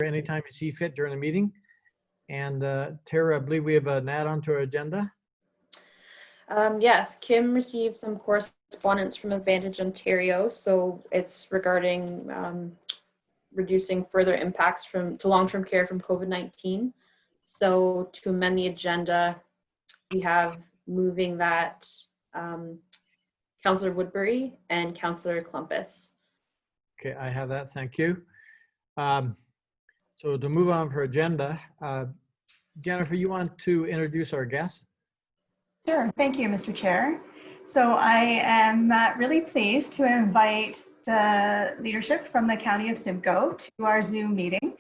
anytime you see fit during the meeting. And Tara, I believe we have an add-on to our agenda. Yes, Kim received some correspondence from Advantage Ontario. So it's regarding reducing further impacts to long-term care from COVID-19. So to amend the agenda, we have moving that Councillor Woodbury and Councillor Clumpus. Okay, I have that. Thank you. So to move on for agenda, Jennifer, you want to introduce our guests? Sure. Thank you, Mr. Chair. So I am really pleased to invite the leadership from the County of Simcoe to our Zoom meeting.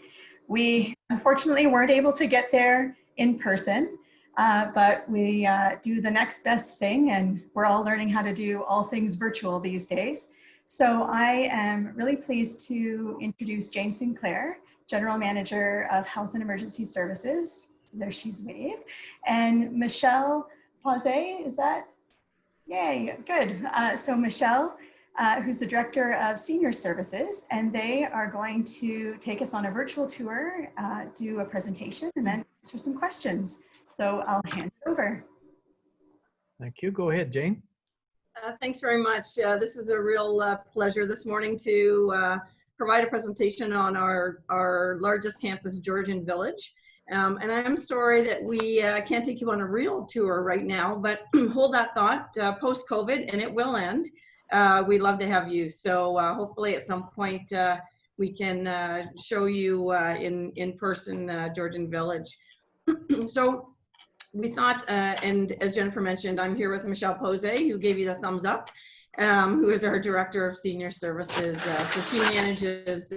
We unfortunately weren't able to get there in person, but we do the next best thing, and we're all learning how to do all things virtual these days. So I am really pleased to introduce Jane Sinclair, General Manager of Health and Emergency Services. There she's waved. And Michelle Pause, is that? Yay, good. So Michelle, who's the Director of Senior Services, and they are going to take us on a virtual tour, do a presentation, and then answer some questions. So I'll hand it over. Thank you. Go ahead, Jane. Thanks very much. This is a real pleasure this morning to provide a presentation on our largest campus, Georgian Village. And I'm sorry that we can't take you on a real tour right now, but hold that thought, post-COVID, and it will end. We'd love to have you. So hopefully at some point we can show you in person Georgian Village. So we thought, and as Jennifer mentioned, I'm here with Michelle Pose, who gave you the thumbs up, who is our Director of Senior Services. So she manages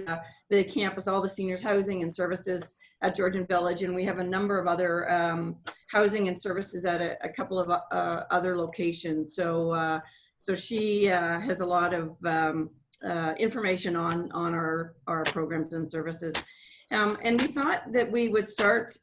the campus, all the seniors housing and services at Georgian Village, and we have a number of other housing and services at a couple of other locations. So so she has a lot of information on our programs and services. And we thought that we would start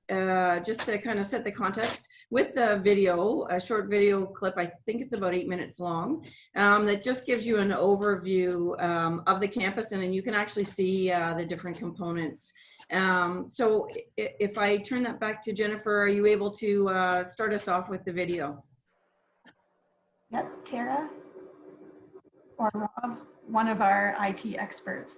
just to kind of set the context with the video, a short video clip. I think it's about 8 minutes long, that just gives you an overview of the campus, and then you can actually see the different components. So if I turn that back to Jennifer, are you able to start us off with the video? Yep, Tara or Rob, one of our IT experts.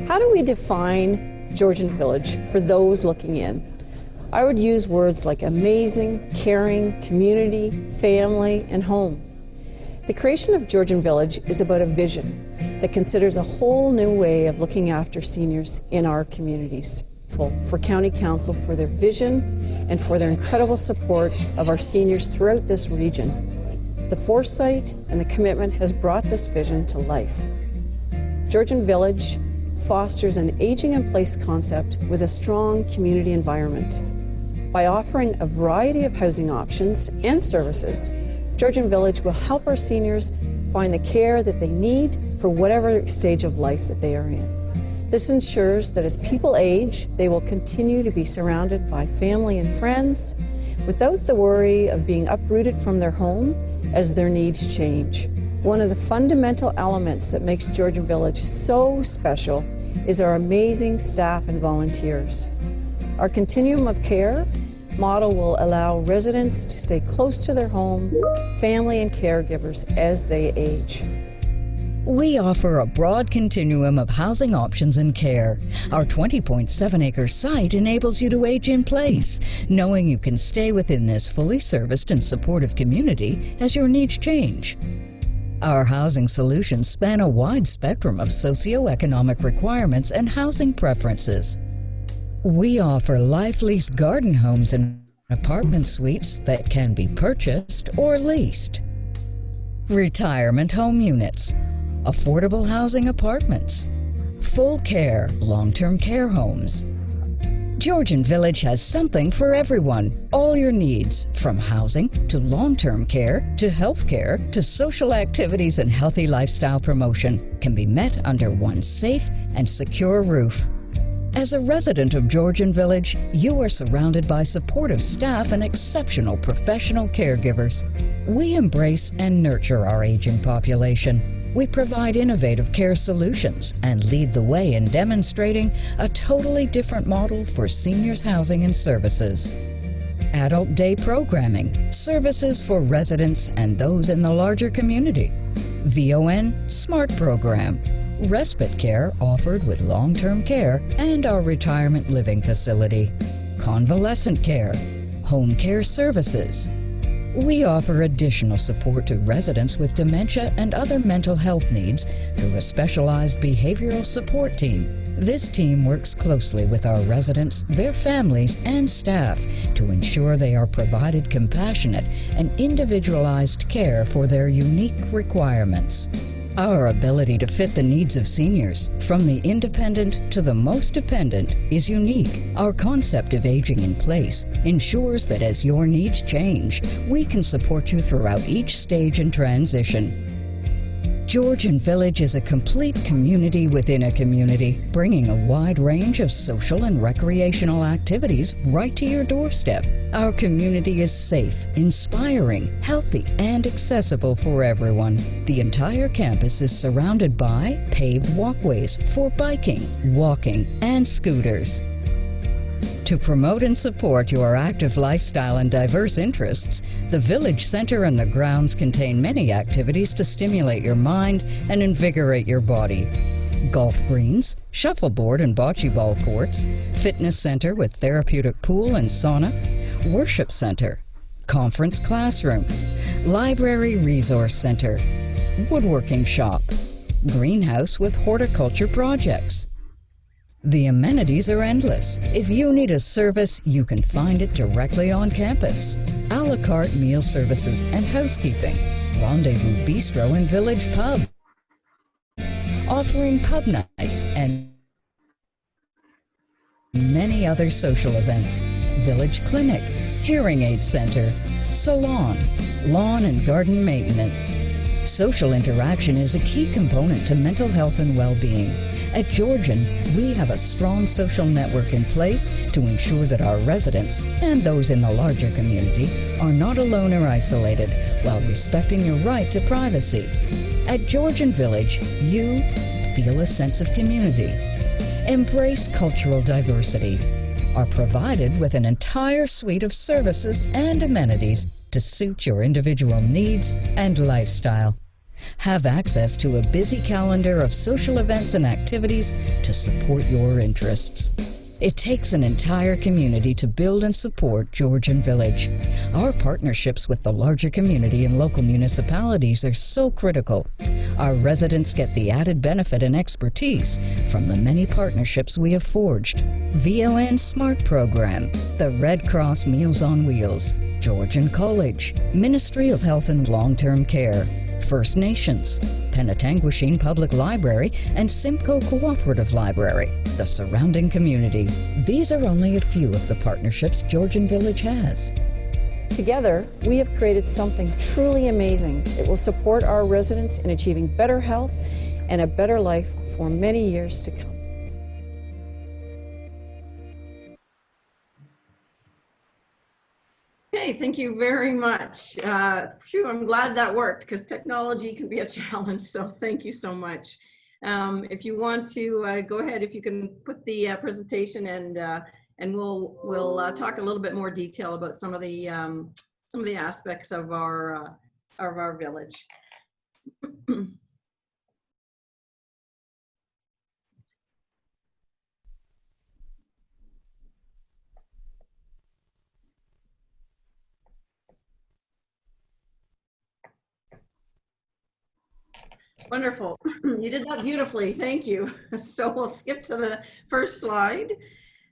How do we define Georgian Village for those looking in? I would use words like amazing, caring, community, family, and home. The creation of Georgian Village is about a vision that considers a whole new way of looking after seniors in our communities. For County Council for their vision and for their incredible support of our seniors throughout this region. The foresight and the commitment has brought this vision to life. Georgian Village fosters an aging in place concept with a strong community environment. By offering a variety of housing options and services, Georgian Village will help our seniors find the care that they need for whatever stage of life that they are in. This ensures that as people age, they will continue to be surrounded by family and friends without the worry of being uprooted from their home as their needs change. One of the fundamental elements that makes Georgian Village so special is our amazing staff and volunteers. Our continuum of care model will allow residents to stay close to their home, family, and caregivers as they age. We offer a broad continuum of housing options and care. Our 20.7-acre site enables you to age in place, knowing you can stay within this fully serviced and supportive community as your needs change. Our housing solutions span a wide spectrum of socioeconomic requirements and housing preferences. We offer life-lease garden homes and apartment suites that can be purchased or leased. Retirement home units, affordable housing apartments, full care long-term care homes, Georgian Village has something for everyone. All your needs, from housing to long-term care to health care to social activities and healthy lifestyle promotion, can be met under one safe and secure roof. As a resident of Georgian Village, you are surrounded by supportive staff and exceptional professional caregivers. We embrace and nurture our aging population. We provide innovative care solutions and lead the way in demonstrating a totally different model for seniors housing and services. Adult day programming, services for residents and those in the larger community. VON Smart Program, respite care offered with long-term care and our retirement living facility. Convalescent care, home care services. We offer additional support to residents with dementia and other mental health needs through a specialized behavioral support team. This team works closely with our residents, their families, and staff to ensure they are provided compassionate and individualized care for their unique requirements. Our ability to fit the needs of seniors, from the independent to the most dependent, is unique. Our concept of aging in place ensures that as your needs change, we can support you throughout each stage and transition. Georgian Village is a complete community within a community, bringing a wide range of social and recreational activities right to your doorstep. Our community is safe, inspiring, healthy, and accessible for everyone. The entire campus is surrounded by paved walkways for biking, walking, and scooters. To promote and support your active lifestyle and diverse interests, the Village Center and the grounds contain many activities to stimulate your mind and invigorate your body. Golf greens, shuffleboard and bocce ball courts, fitness center with therapeutic pool and sauna, worship center, conference classroom, library resource center, woodworking shop, greenhouse with horticulture projects. The amenities are endless. If you need a service, you can find it directly on campus. A la carte meal services and housekeeping. Rendezvous Bistro and Village Pub. Offering pub nights and many other social events. Village Clinic, Hearing Aid Center, Salon, Lawn and Garden Maintenance. Social interaction is a key component to mental health and well-being. At Georgian, we have a strong social network in place to ensure that our residents and those in the larger community are not alone or isolated, while respecting your right to privacy. At Georgian Village, you feel a sense of community. Embrace cultural diversity. Are provided with an entire suite of services and amenities to suit your individual needs and lifestyle. Have access to a busy calendar of social events and activities to support your interests. It takes an entire community to build and support Georgian Village. Our partnerships with the larger community and local municipalities are so critical. Our residents get the added benefit and expertise from the many partnerships we have forged. VON Smart Program, the Red Cross Meals on Wheels, Georgian College, Ministry of Health and Long-Term Care, First Nations, Penetanguishene Public Library, and Simcoe Cooperative Library, the surrounding community. These are only a few of the partnerships Georgian Village has. Together, we have created something truly amazing. It will support our residents in achieving better health and a better life for many years to come. Okay, thank you very much. Phew, I'm glad that worked, because technology can be a challenge, so thank you so much. If you want to go ahead, if you can put the presentation, and we'll talk a little bit more detail about some of the aspects of our village. Wonderful. You did that beautifully. Thank you. So we'll skip to the first slide.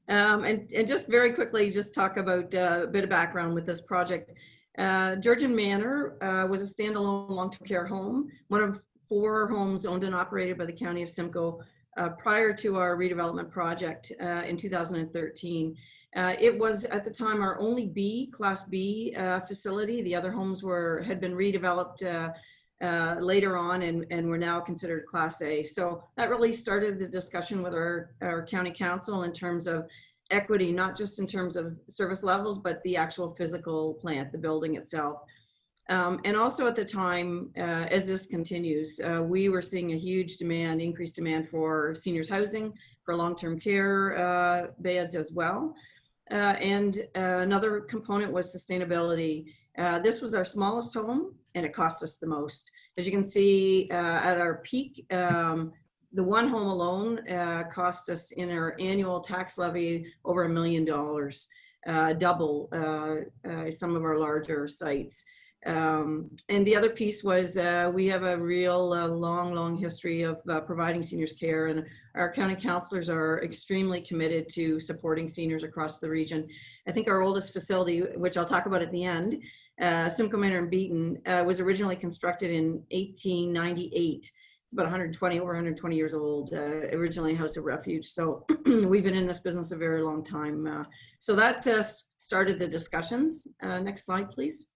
And just very quickly, just talk about a bit of background with this project. Georgian Manor was a standalone long-term care home, one of 4 homes owned and operated by the County of Simcoe prior to our redevelopment project in 2013. It was at the time our only Class B facility. The other homes had been redeveloped later on and were now considered Class A. So that really started the discussion with our county council in terms of equity, not just in terms of service levels, but the actual physical plant, the building itself. And also at the time, as this continues, we were seeing a huge increased demand for seniors housing, for long-term care beds as well. And another component was sustainability. This was our smallest home, and it cost us the most. As you can see, at our peak, the one home alone cost us in our annual tax levy over $1 million, double some of our larger sites. And the other piece was we have a real long history of providing seniors care, and our county councilors are extremely committed to supporting seniors across the region. I think our oldest facility, which I'll talk about at the end, Simcoe Manor in Beaton, was originally constructed in 1898. It's about over 120 years old, originally a house of refuge. So we've been in this business a very long time. So that started the discussions. Next slide, please.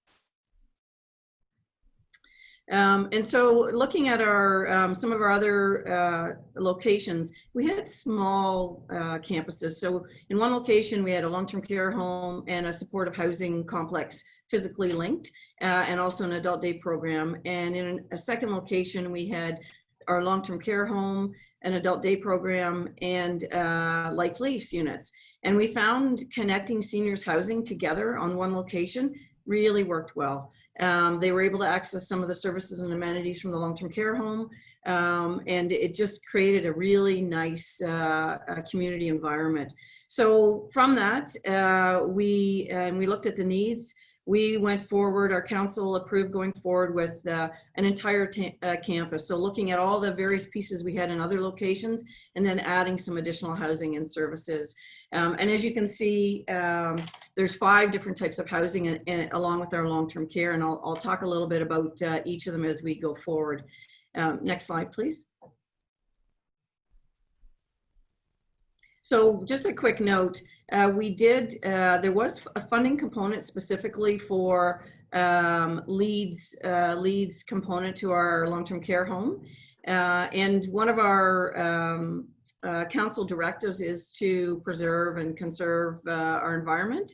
And so looking at our some of our other locations, we had small campuses. So in one location, we had a long-term care home and a supportive housing complex physically linked, and also an adult day program. And in a second location, we had our long-term care home, an adult day program, and life lease units. And we found connecting seniors housing together on one location really worked well. They were able to access some of the services and amenities from the long-term care home, and it just created a really nice community environment. So from that, we looked at the needs. We went forward, our council approved going forward with an entire campus. So looking at all the various pieces we had in other locations, and then adding some additional housing and services. And as you can see, there's 5 different types of housing and along with our long-term care. And I'll talk a little bit about each of them as we go forward. Next slide, please. So just a quick note, there was a funding component specifically for leads component to our long-term care home. And one of our council directives is to preserve and conserve our environment.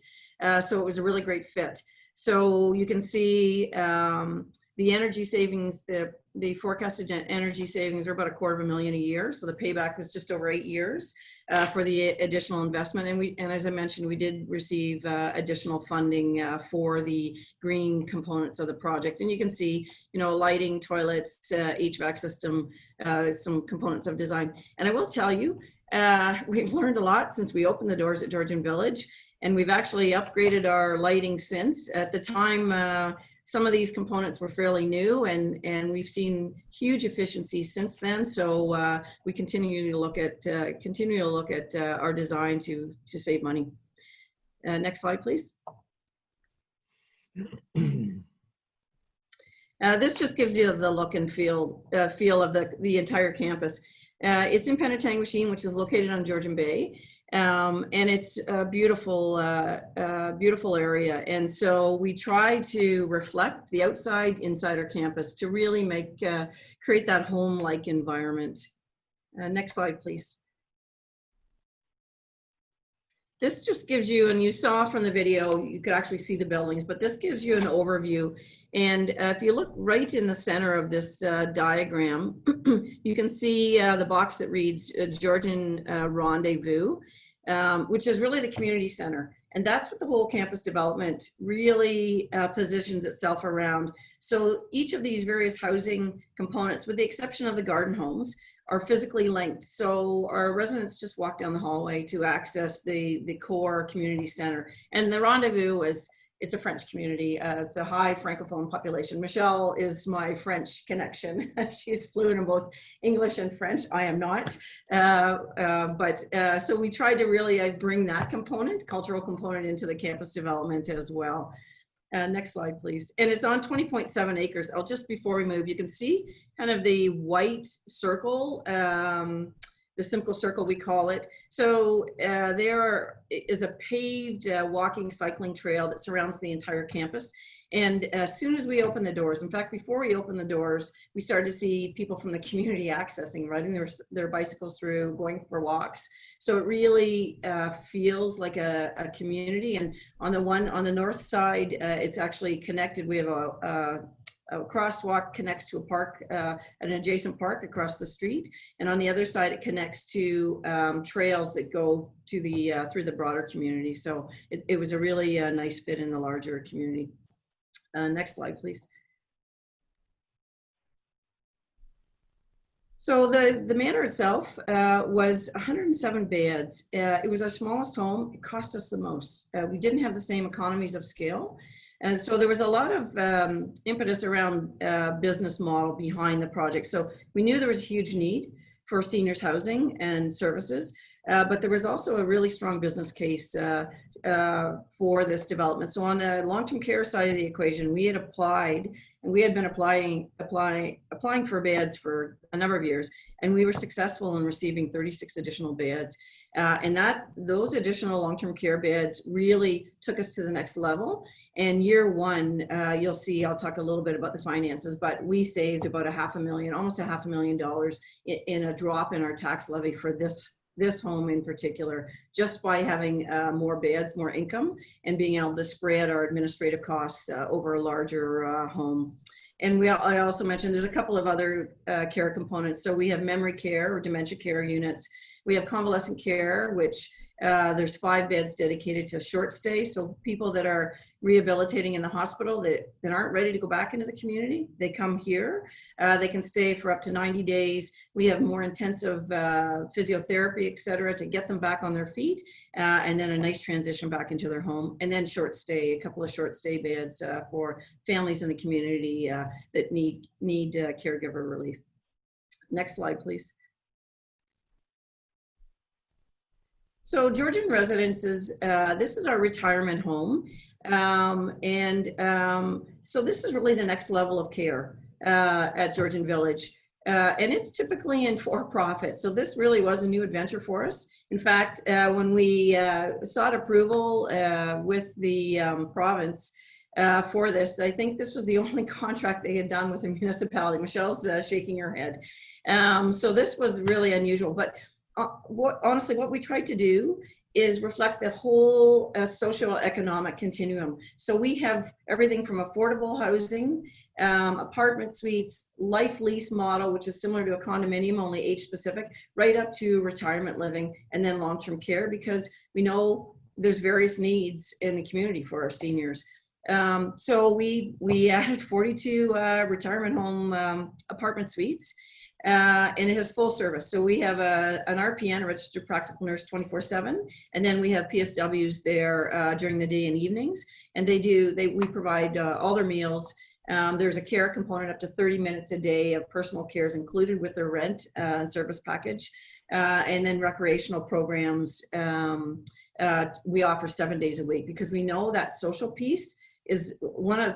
So it was a really great fit. So you can see the energy savings, the forecasted energy savings are about $250,000 a year. So the payback was just over 8 years for the additional investment. And as I mentioned, we did receive additional funding for the green components of the project. And you can see, lighting, toilets, HVAC system, some components of design. And I will tell you, we've learned a lot since we opened the doors at Georgian Village, and we've actually upgraded our lighting since. At the time, some of these components were fairly new, and we've seen huge efficiencies since then. So we continue to look at our design to save money. Next slide, please. This just gives you the look and feel of the entire campus. It's in Penetanguishene, which is located on Georgian Bay. And it's a beautiful area. And so we try to reflect the outside inside our campus to really create that home-like environment. Next slide, please. This just gives you, and you saw from the video, you could actually see the buildings, but this gives you an overview. And if you look right in the center of this diagram, you can see the box that reads Georgian Rendezvous, which is really the community center. And that's what the whole campus development really positions itself around. So each of these various housing components, with the exception of the garden homes, are physically linked. So our residents just walk down the hallway to access the core community center. And the Rendezvous it's a French community. It's a high Francophone population. Michelle is my French connection. She's fluent in both English and French. I am not. So we tried to really bring that cultural component into the campus development as well. Next slide, please. And it's on 20.7 acres. Just before we move, you can see kind of the white circle the Simcoe Circle, we call it. So there is a paved walking, cycling trail that surrounds the entire campus. And as soon as we open the doors, in fact, before we open the doors, we started to see people from the community accessing, riding their bicycles through, going for walks. So it really feels like a community. And on the north side, it's actually connected. We have a crosswalk connects to a park, an adjacent park across the street. And on the other side, it connects to trails that go to through the broader community. So it was a really nice fit in the larger community. Next slide, please. So the manor itself was 107 beds. It was our smallest home. It cost us the most. We didn't have the same economies of scale. And so there was a lot of impetus around business model behind the project. So we knew there was a huge need for seniors housing and services, but there was also a really strong business case for this development. So on the long-term care side of the equation, we had applied, and we had been applying for beds for a number of years, and we were successful in receiving 36 additional beds. And those additional long-term care beds really took us to the next level. And year one, you'll see, I'll talk a little bit about the finances, but we saved about almost $500,000 in a drop in our tax levy for this home in particular, just by having more beds, more income, and being able to spread our administrative costs over a larger home. And I also mentioned there's a couple of other care components. So we have memory care or dementia care units. We have convalescent care, which there's 5 beds dedicated to short stay. So people that are rehabilitating in the hospital that aren't ready to go back into the community, they come here. They can stay for up to 90 days. We have more intensive physiotherapy, et cetera, to get them back on their feet, and then a nice transition back into their home. And then short stay, a couple of short stay beds for families in the community that need caregiver relief. Next slide, please. So Georgian Residences, this is our retirement home. So this is really the next level of care at Georgian Village. And it's typically in for-profit. So this really was a new adventure for us. In fact, when we sought approval with the province for this, I think this was the only contract they had done with a municipality. Michelle's shaking her head. So this was really unusual. But honestly, what we tried to do is reflect the whole socio-economic continuum. So we have everything from affordable housing, apartment suites, life lease model, which is similar to a condominium, only age specific, right up to retirement living, and then long-term care, because we know there's various needs in the community for our seniors. So we added 42 retirement home apartment suites. And it has full service. So we have an RPN, a registered practical nurse, 24/7, and then we have PSWs there during the day and evenings. And we provide all their meals. There's a care component up to 30 minutes a day of personal care is included with their rent and service package. And then recreational programs we offer 7 days a week, because we know that social piece is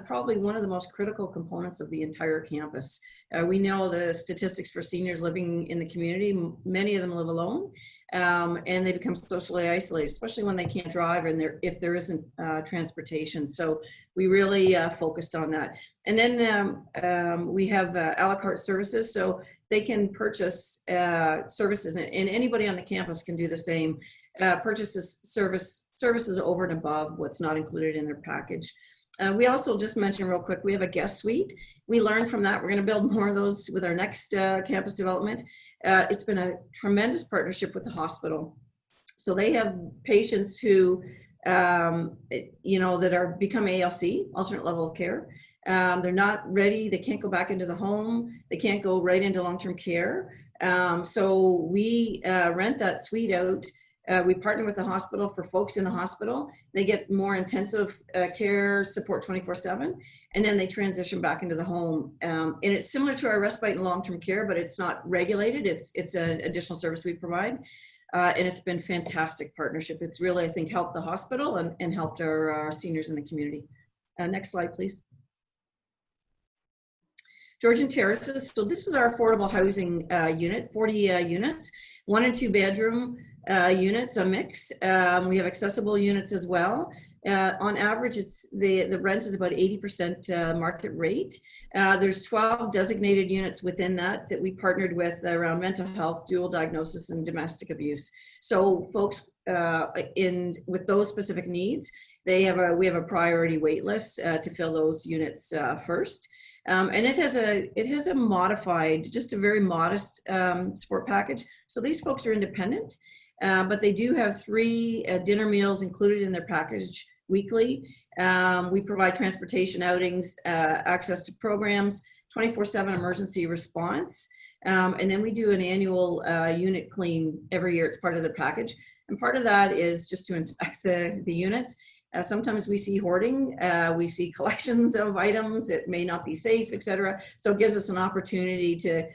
probably one of the most critical components of the entire campus. We know the statistics for seniors living in the community, many of them live alone, and they become socially isolated, especially when they can't drive and if there isn't transportation. So we really focused on that. And then we have a la carte services, so they can purchase services, and anybody on the campus can do the same. Purchases services over and above what's not included in their package. We also, just mentioned real quick, we have a guest suite. We learned from that. We're going to build more of those with our next campus development. It's been a tremendous partnership with the hospital. So they have patients who, that are become ALC, alternate level of care. They're not ready. They can't go back into the home. They can't go right into long-term care. So we rent that suite out. We partner with the hospital for folks in the hospital. They get more intensive care support 24/7, and then they transition back into the home. And it's similar to our respite and long-term care, but it's not regulated. It's an additional service we provide. And it's been fantastic partnership. It's really, I think, helped the hospital and helped our seniors in the community. Next slide, please. Georgian Terraces. So this is our affordable housing unit, 40 units. 1 and 2 bedroom units, a mix. We have accessible units as well. On average, it's the rent is about 80% market rate. There's 12 designated units within that we partnered with around mental health, dual diagnosis, and domestic abuse. So folks with those specific needs, we have a priority wait list to fill those units first. And it has a modified, just a very modest support package. So these folks are independent, but they do have 3 dinner meals included in their package weekly. We provide transportation outings, access to programs, 24/7 emergency response. And then we do an annual unit clean every year. It's part of the package. And part of that is just to inspect the units. Sometimes we see hoarding, we see collections of items, it may not be safe, etc. So it gives us an opportunity to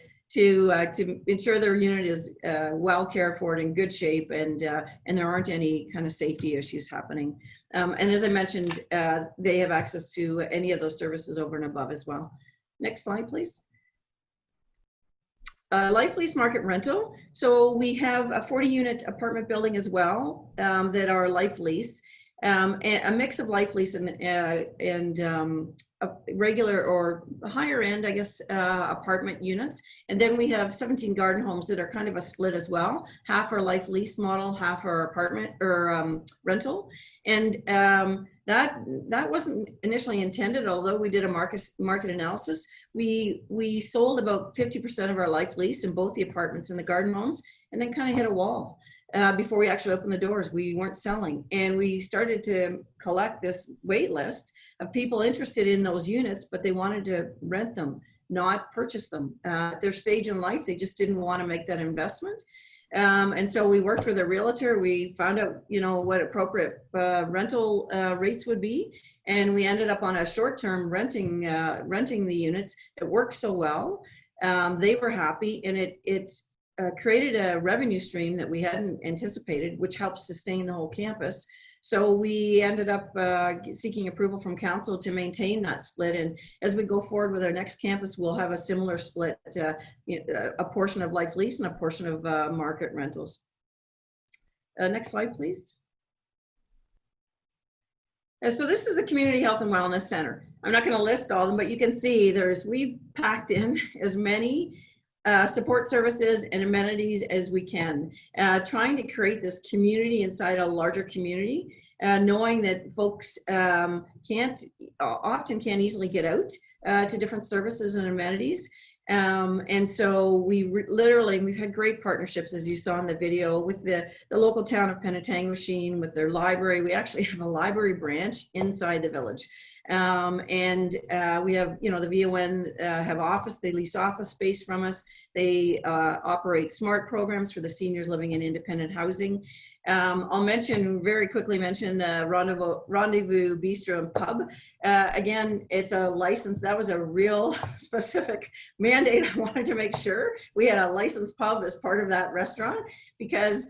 ensure their unit is well cared for, in good shape, and there aren't any kind of safety issues happening. And as I mentioned, they have access to any of those services over and above as well. Next slide, please. Life lease market rental. So we have a 40-unit apartment building as well that are life lease. A mix of life lease and a regular or higher end, I guess, apartment units. And then we have 17 garden homes that are kind of a split as well. Half are life lease model, half are apartment or rental. And that wasn't initially intended, although we did a market analysis. We sold about 50% of our life lease in both the apartments and the garden homes, and then kind of hit a wall. Before we actually opened the doors, we weren't selling. And we started to collect this wait list of people interested in those units, but they wanted to rent them, not purchase them. At their stage in life, they just didn't want to make that investment. And so we worked with a realtor. We found out, what appropriate rental rates would be. And we ended up on a short-term renting the units. It worked so well. They were happy, and it created a revenue stream that we hadn't anticipated, which helps sustain the whole campus. So we ended up seeking approval from council to maintain that split. And as we go forward with our next campus, we'll have a similar split, a portion of life lease and a portion of market rentals. Next slide, please. So this is the Community Health and Wellness Center. I'm not going to list all of them, but you can see we've packed in as many support services and amenities as we can, trying to create this community inside a larger community, knowing that folks often can't easily get out to different services and amenities. And so we've had great partnerships, as you saw in the video, with the local town of Penetanguishene, with their library. We actually have a library branch inside the village. And we have, the VON have office, they lease office space from us. They operate SMART programs for the seniors living in independent housing. I'll very quickly mention Rendezvous Bistro and Pub. Again, it's a license. That was a real specific mandate. I wanted to make sure we had a licensed pub as part of that restaurant, because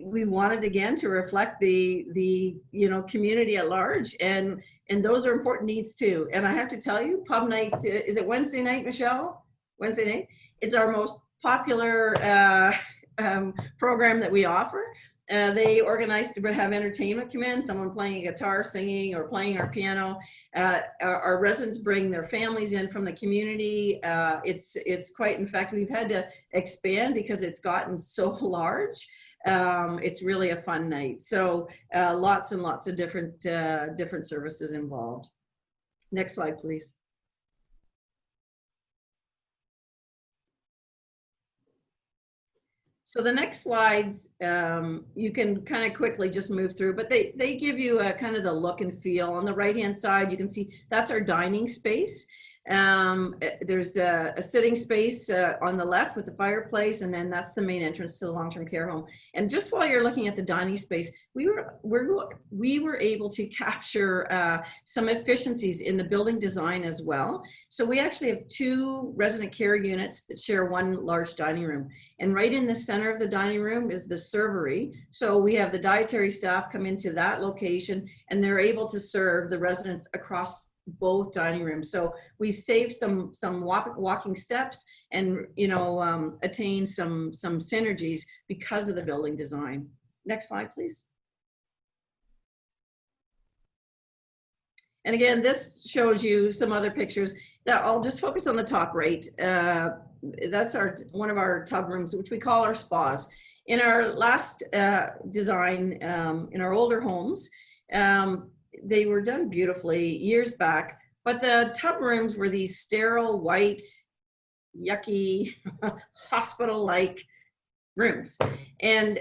we wanted, again, to reflect the community at large, and those are important needs too. And I have to tell you, pub night, is it Wednesday night, Michelle? Wednesday night? It's our most popular program that we offer. They organize to have entertainment come in, someone playing a guitar, singing, or playing our piano. Our residents bring their families in from the community. It's quite, in fact, we've had to expand because it's gotten so large. It's really a fun night. So lots and lots of different services involved. Next slide, please. So the next slides, you can kind of quickly just move through, but they give you a kind of the look and feel. On the right-hand side, you can see that's our dining space. There's a sitting space on the left with the fireplace, and then that's the main entrance to the long-term care home. And just while you're looking at the dining space, we were able to capture some efficiencies in the building design as well. So we actually have 2 resident care units that share one large dining room. And right in the center of the dining room is the servery. So we have the dietary staff come into that location, and they're able to serve the residents across both dining rooms. So we've saved some walking steps and, you know, attained some synergies because of the building design. Next slide, please. And again, this shows you some other pictures that I'll just focus on the top right. That's one of our tub rooms, which we call our spas. In our last design, in our older homes, they were done beautifully years back, but the tub rooms were these sterile, white, yucky, hospital-like rooms. And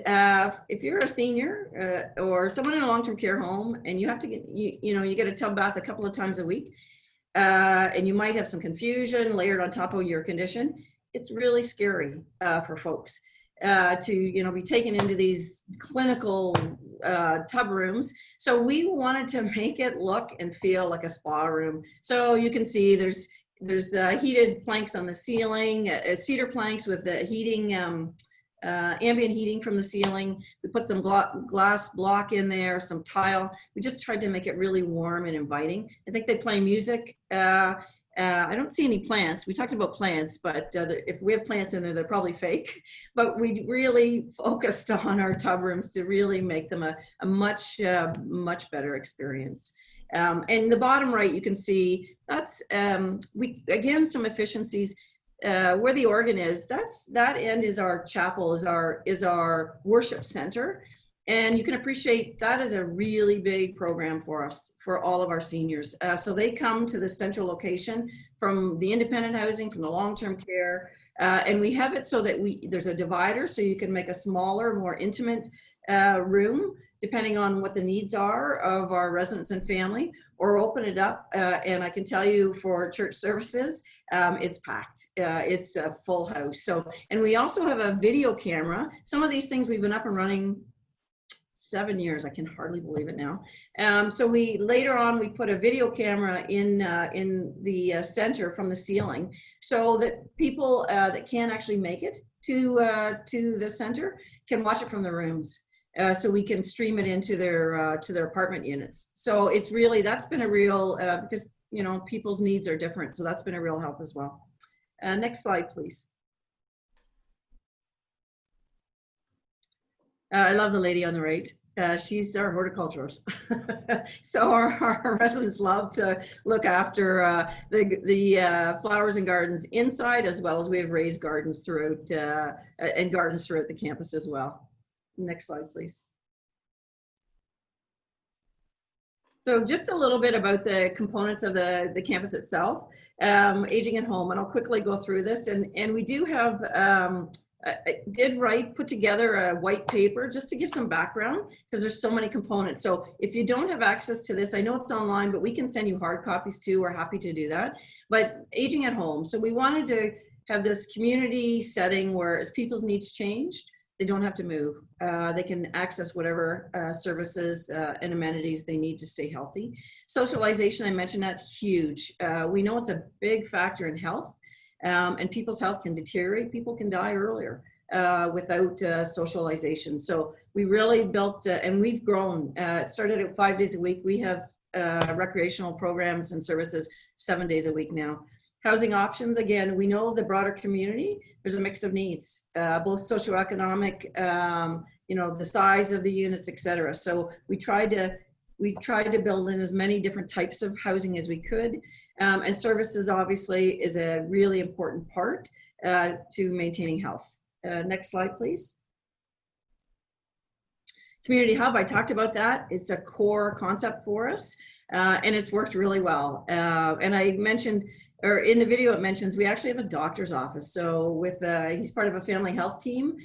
if you're a senior or someone in a long-term care home and you have to get, you get a tub bath a couple of times a week, and you might have some confusion layered on top of your condition, it's really scary for folks to be taken into these clinical tub rooms. So we wanted to make it look and feel like a spa room. So you can see there's heated planks on the ceiling, cedar planks with the heating, ambient heating from the ceiling. We put some glass block in there, some tile. We just tried to make it really warm and inviting. I think they play music. I don't see any plants. We talked about plants, but if we have plants in there, they're probably fake. But we really focused on our tub rooms to really make them a much better experience. And the bottom right, you can see that's again some efficiencies. Where the organ is, that end is our chapel, is our worship center. And you can appreciate that is a really big program for us, for all of our seniors. So they come to the central location from the independent housing, from the long-term care, and we have it so that there's a divider so you can make a smaller, more intimate room, depending on what the needs are of our residents and family, or open it up. And I can tell you for church services, it's packed. It's a full house. So, and we also have a video camera. Some of these things we've been up and running 7 years. I can hardly believe it now. So later on we put a video camera in the center from the ceiling, so that people that can't actually make it to the center can watch it from the rooms. So we can stream it into their apartment units. So it's really, that's been a real, because people's needs are different. So that's been a real help as well. Next slide, please. I love the lady on the right. She's our horticulturist. So our residents love to look after the flowers and gardens inside, as well as we have raised gardens throughout and gardens throughout the campus as well. Next slide, please. So just a little bit about the components of the campus itself, aging at home, and I'll quickly go through this. And we do have, put together a white paper just to give some background, because there's so many components. So if you don't have access to this, I know it's online, but we can send you hard copies too. We're happy to do that. But aging at home. So we wanted to have this community setting where as people's needs changed, they don't have to move. They can access whatever services and amenities they need to stay healthy. Socialization, I mentioned that, huge. We know it's a big factor in health, and people's health can deteriorate. People can die earlier without socialization. So we really built, and we've grown. It started at 5 days a week. We have recreational programs and services 7 days a week now. Housing options, again, we know the broader community, there's a mix of needs, both socioeconomic, the size of the units, et cetera. So we tried to build in as many different types of housing as we could. And services obviously is a really important part to maintaining health. Next slide, please. Community Hub, I talked about that. It's a core concept for us, and it's worked really well. And I mentioned, or in the video it mentions, we actually have a doctor's office. So he's part of a family health team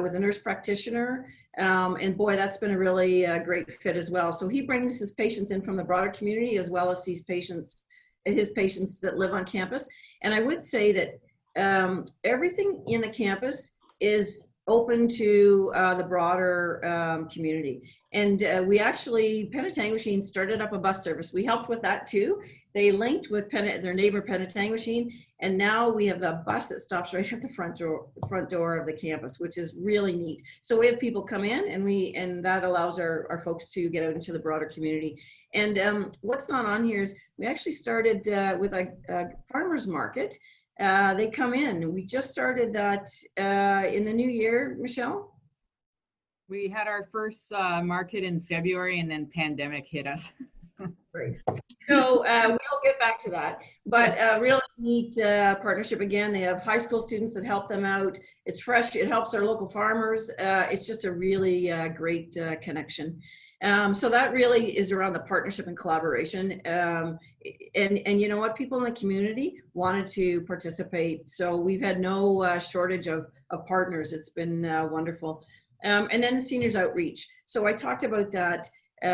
with a nurse practitioner. And boy, that's been a really great fit as well. So he brings his patients in from the broader community, as well as his patients that live on campus. And I would say that everything in the campus is open to the broader community. And we actually, Penetanguishene started up a bus service. We helped with that too. They linked with their neighbor Penetanguishene, and now we have a bus that stops right at the front door of the campus, which is really neat. So we have people come in, and that allows our folks to get out into the broader community. And what's not on here is we actually started with a farmer's market. They come in. We just started that in the new year, Michelle. We had our first market in February, and then pandemic hit us. Great. So we'll get back to that. But really neat partnership again. They have high school students that help them out. It's fresh. It helps our local farmers. It's just a really great connection. So that really is around the partnership and collaboration. And you know what? People in the community wanted to participate. So we've had no shortage of partners. It's been wonderful. And then the seniors outreach. So I talked about that.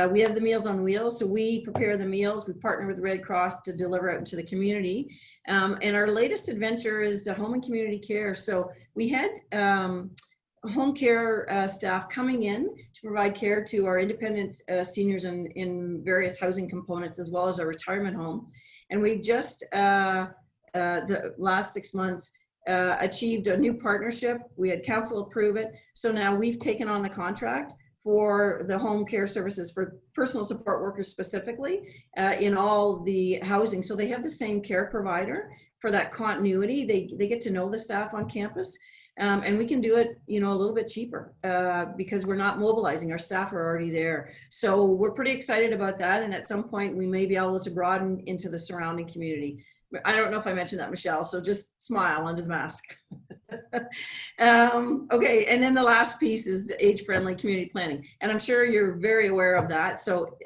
We have the Meals on Wheels, so we prepare the meals. We partner with the Red Cross to deliver out into the community. And our latest adventure is the home and community care. So we had home care staff coming in to provide care to our independent seniors in various housing components, as well as our retirement home. And we've just, the last 6 months, achieved a new partnership. We had council approve it. So now we've taken on the contract for the home care services for personal support workers specifically in all the housing. So they have the same care provider for that continuity. They get to know the staff on campus, and we can do it, a little bit cheaper because we're not mobilizing. Our staff are already there. So we're pretty excited about that. And at some point we may be able to broaden into the surrounding community. I don't know if I mentioned that, Michelle, so just smile under the mask. Okay, and then the last piece is age-friendly community planning. And I'm sure you're very aware of that. So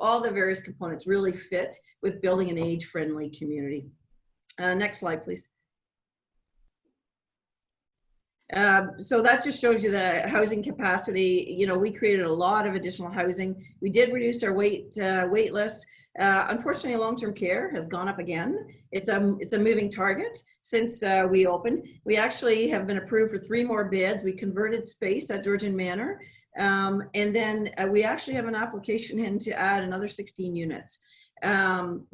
all the various components really fit with building an age-friendly community. Next slide, please. So that just shows you the housing capacity. We created a lot of additional housing. We did reduce our wait list. Unfortunately, long-term care has gone up again. It's a moving target since we opened. We actually have been approved for 3 more beds. We converted space at Georgian Manor. And then we actually have an application in to add another 16 units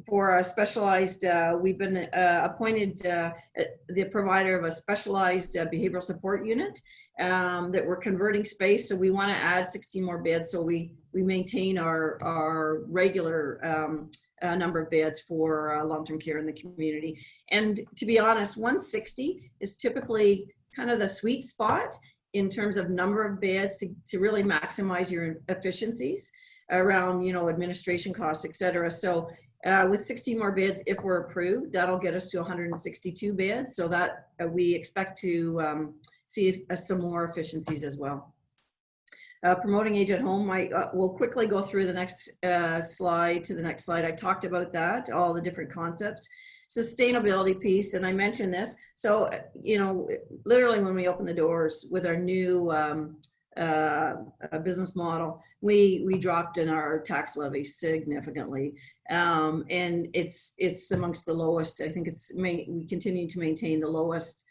for a specialized, we've been appointed the provider of a specialized behavioral support unit that we're converting space. So we want to add 16 more beds so we maintain our regular number of beds for long-term care in the community. And to be honest, 160 is typically kind of the sweet spot in terms of number of beds to really maximize your efficiencies around, administration costs, et cetera. So with 16 more beds, if we're approved, that'll get us to 162 beds. So that we expect to see some more efficiencies as well. Promoting age at home, we'll quickly go through the next slide to the next slide. I talked about that, all the different concepts. Sustainability piece, and I mentioned this. So, literally when we open the doors with our new business model, we dropped in our tax levy significantly, and it's amongst the lowest. I think we continue to maintain the lowest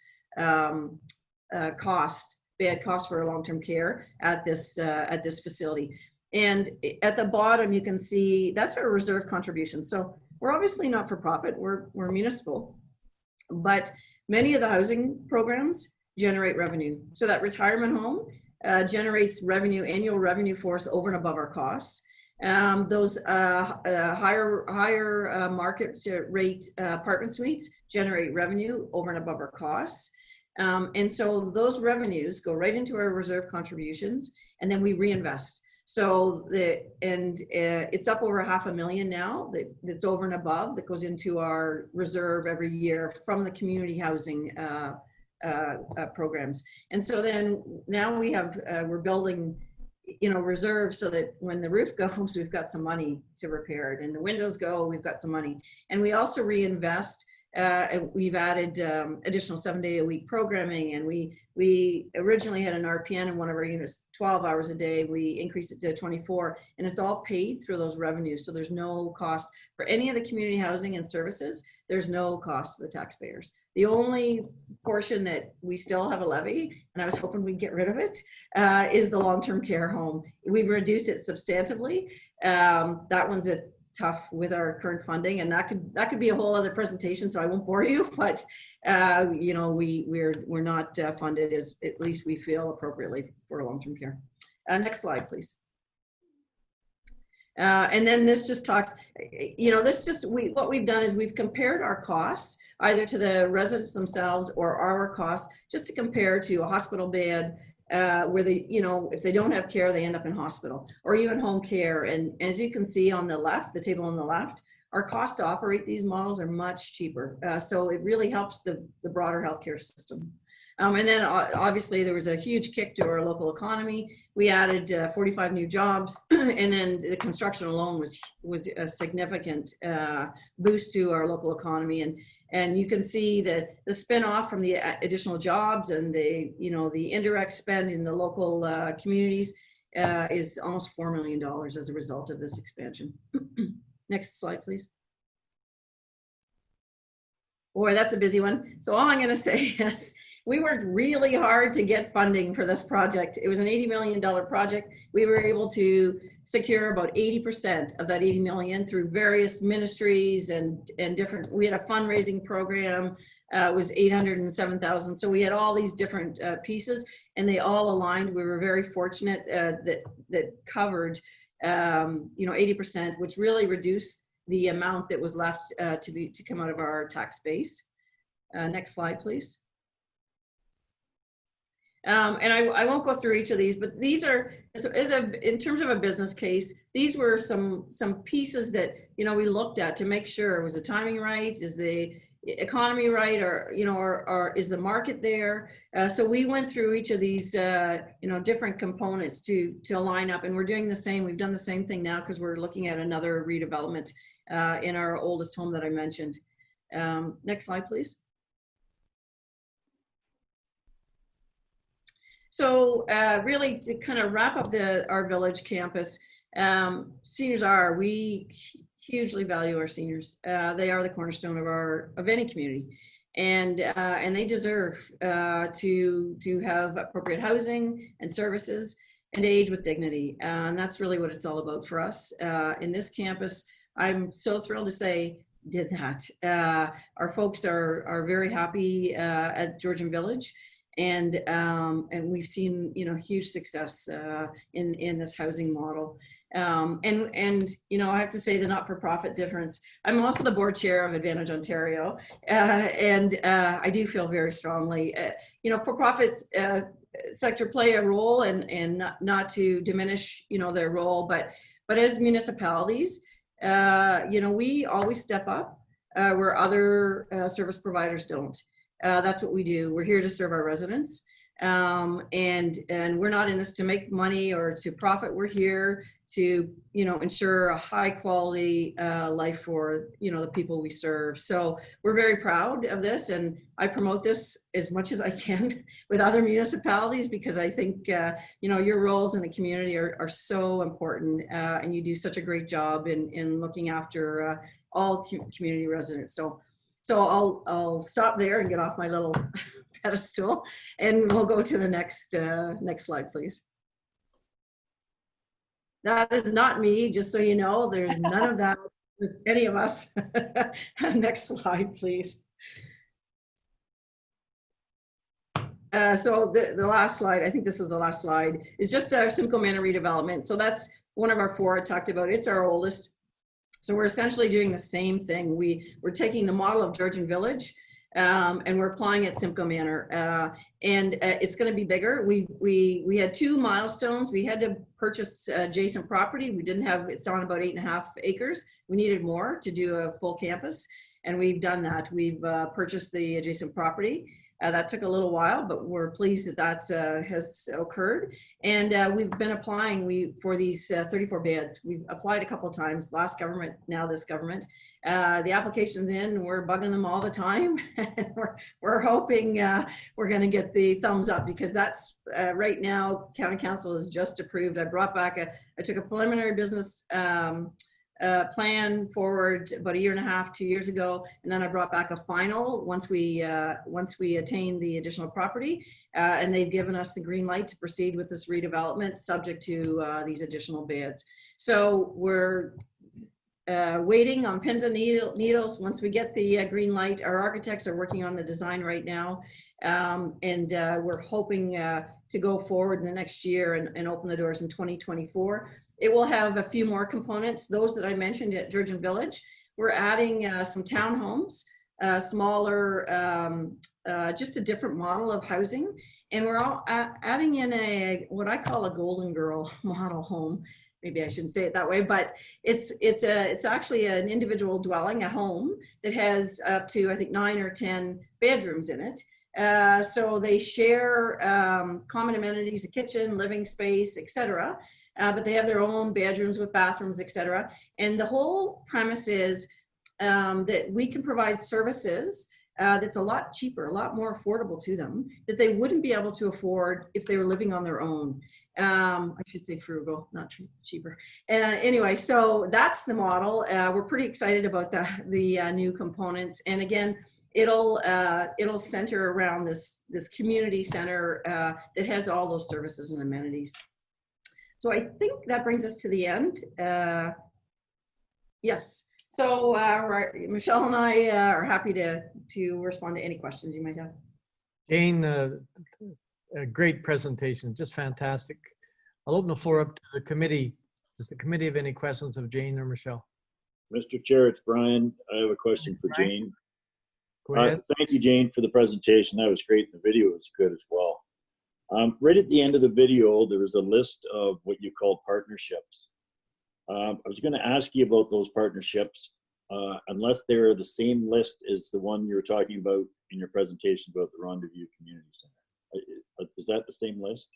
bad cost for long-term care at this facility. And at the bottom you can see that's our reserve contribution. So we're obviously not for profit, we're municipal, but many of the housing programs generate revenue. So that retirement home generates revenue, annual revenue for us over and above our costs. Those higher market rate apartment suites generate revenue over and above our costs. And so those revenues go right into our reserve contributions, and then we reinvest. So it's up over $500,000 now that's over and above that goes into our reserve every year from the community housing programs. And so then now we're building, reserves so that when the roof goes, we've got some money to repair it, and the windows go, we've got some money. And we also reinvest. We've added additional 7-day-a-week programming, and we originally had an RPN in one of our units 12 hours a day. We increased it to 24, and it's all paid through those revenues. So there's no cost for any of the community housing and services. there's no cost to the taxpayers. The only portion that we still have a levy, and I was hoping we'd get rid of it, is the long-term care home. We've reduced it substantively. That one's a tough with our current funding, and that could be a whole other presentation, so I won't bore you, but you know, we're not funded as at least we feel appropriately for long-term care. Next slide, please. And then this just talks, you know, what we've done is we've compared our costs either to the residents themselves or our costs, just to compare to a hospital bed, where they, you know, if they don't have care, they end up in hospital, or even home care. And as you can see on the left, the table on the left, our costs to operate these models are much cheaper. So it really helps the broader healthcare system. And then obviously there was a huge kick to our local economy. We added 45 new jobs, and then the construction alone was a significant boost to our local economy. And you can see the spin-off from the additional jobs and the, you know, the indirect spend in the local communities is almost $4 million as a result of this expansion. Next slide, please. Boy, that's a busy one. So all I'm going to say is we worked really hard to get funding for this project. It was an $80 million project. We were able to secure about 80% of that 80 million through various ministries and different, we had a fundraising program, it was 807,000. So we had all these different pieces, and they all aligned. We were very fortunate that covered, you know, 80%, which really reduced the amount that was left to come out of our tax base. Next slide, please. And I won't go through each of these, but these are, in terms of a business case, these were some pieces that, you know, we looked at to make sure, was the timing right, is the economy right, or, you know, or is the market there? So we went through each of these, you know, different components to line up, and we're doing the same. We've done the same thing now because we're looking at another redevelopment in our oldest home that I mentioned. Next slide, please. So really to kind of wrap up our village campus, seniors we hugely value our seniors. They are the cornerstone of any community, and they deserve to have appropriate housing and services and age with dignity. And that's really what it's all about for us. In this campus, I'm so thrilled to say did that. Our folks are very happy at Georgian Village. And we've seen, you know, huge success in this housing model. And you know, I have to say the not-for-profit difference. I'm also the board chair of Advantage Ontario, and I do feel very strongly, you know, for-profit sector play a role, and not to diminish, you know, their role, but as municipalities, you know, we always step up where other service providers don't. That's what we do. We're here to serve our residents, and we're not in this to make money or to profit. We're here to, you know, ensure a high quality life for, you know, the people we serve. So we're very proud of this, and I promote this as much as I can with other municipalities, because I think, you know, your roles in the community are so important, and you do such a great job in looking after all community residents. So I'll stop there and get off my little pedestal, and we'll go to the next slide, please. That is not me, just so you know. There's none of that with any of us. Next slide, please. So the last slide, I think this is the last slide, is just our Simcoe Manor redevelopment. So that's one of our four I talked about. It's our oldest. So we're essentially doing the same thing. We're taking the model of Georgian Village, and we're applying it Simcoe Manor, and it's going to be bigger. We had two milestones. We had to purchase adjacent property. We didn't have, it's on about 8.5 acres. We needed more to do a full campus, and we've done that. We've purchased the adjacent property. That took a little while, but we're pleased that has occurred. And we've been applying for these 34 beds. We've applied a couple of times, last government, now this government. The application's in, we're bugging them all the time. we're hoping we're gonna get the thumbs up, because that's right now, County Council has just approved. I brought back I took a preliminary business plan forward about 1.5 years, 2 years ago, and then I brought back a final once we attain the additional property, and they've given us the green light to proceed with this redevelopment, subject to these additional beds. So we're waiting on pins and needles. Once we get the green light, our architects are working on the design right now, and we're hoping to go forward in the next year and open the doors in 2024. It will have a few more components, those that I mentioned at Georgian Village. We're adding some townhomes, smaller, just a different model of housing, and we're all adding in what I call a golden girl model home. Maybe I shouldn't say it that way, but it's actually an individual dwelling, a home that has up to, I think, 9 or 10 bedrooms in it. So they share common amenities, a kitchen, living space, etc. But they have their own bedrooms with bathrooms, etc. And the whole premise is that we can provide services that's a lot cheaper, a lot more affordable to them, that they wouldn't be able to afford if they were living on their own. I should say frugal, not cheaper. Anyway, so that's the model. We're pretty excited about the new components. And again, it'll center around this community center that has all those services and amenities. So I think that brings us to the end. Yes. So Michelle and I are happy to respond to any questions you might have. Jane, a great presentation, just fantastic. I'll open the floor up to the committee. Does the committee have any questions of Jane or Michelle? Mr. Chair, it's Brian. I have a question for Brian? Jane. Go ahead. Thank you, Jane, for the presentation. That was great. The video was good as well. Right at the end of the video, there was a list of what you call partnerships. I was going to ask you about those partnerships, unless they're the same list as the one you were talking about in your presentation about the Rendezvous Community Center. Is that the same list?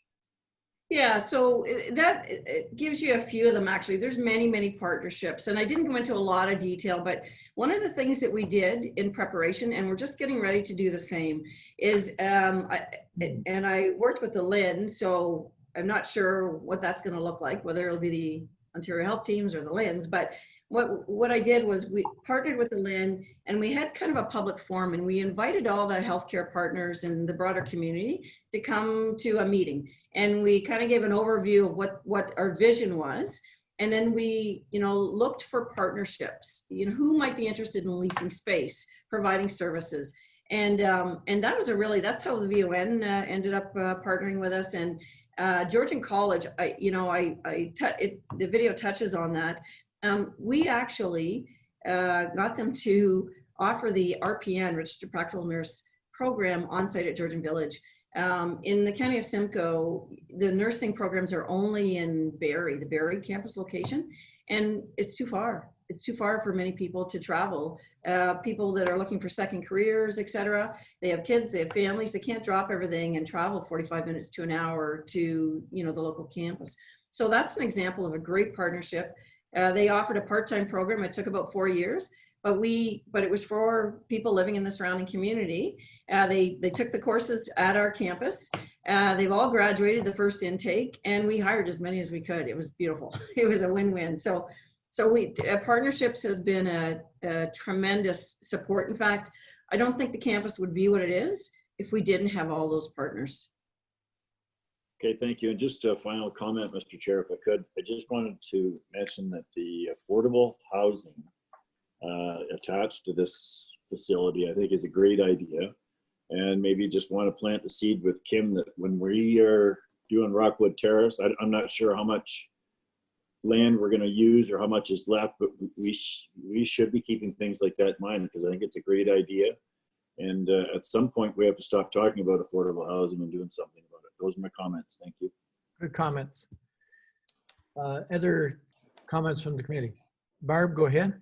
Yeah, so it gives you a few of them, actually. There's many, many partnerships, and I didn't go into a lot of detail, but one of the things that we did in preparation, and we're just getting ready to do the same, is, I worked with the LIN, so I'm not sure what that's going to look like, whether it'll be the Ontario Health Teams or the LINs, but what I did was we partnered with the LIN, and we had kind of a public forum, and we invited all the healthcare partners and the broader community to come to a meeting. And we kind of gave an overview of what our vision was. And then we, looked for partnerships, who might be interested in leasing space, providing services. And that was that's how the VON ended up partnering with us. And Georgian College, the video touches on that. We actually got them to offer the RPN, Registered Practical Nurse program, on site at Georgian Village. In the county of Simcoe, the nursing programs are only in Barrie, the Barrie campus location, and it's too far. It's too far for many people to travel. People that are looking for second careers, etc. They have kids, they have families, they can't drop everything and travel 45 minutes to an hour to the local campus. So that's an example of a great partnership. They offered a part-time program. It took about 4 years, but it was for people living in the surrounding community. They took the courses at our campus. They've all graduated the first intake, and we hired as many as we could. It was beautiful. It was a win-win. So partnerships has been a tremendous support. In fact, I don't think the campus would be what it is if we didn't have all those partners. Okay, thank you. And just a final comment, Mr. Chair, if I could. I just wanted to mention that the affordable housing attached to this facility, I think, is a great idea. And maybe just want to plant the seed with Kim that when we are doing Rockwood Terrace, I'm not sure how much land we're going to use or how much is left, but we should be keeping things like that in mind, because I think it's a great idea. And at some point, we have to stop talking about affordable housing and doing something about it. Those are my comments. Thank you. Good comments. Other comments from the committee? Barb, go ahead.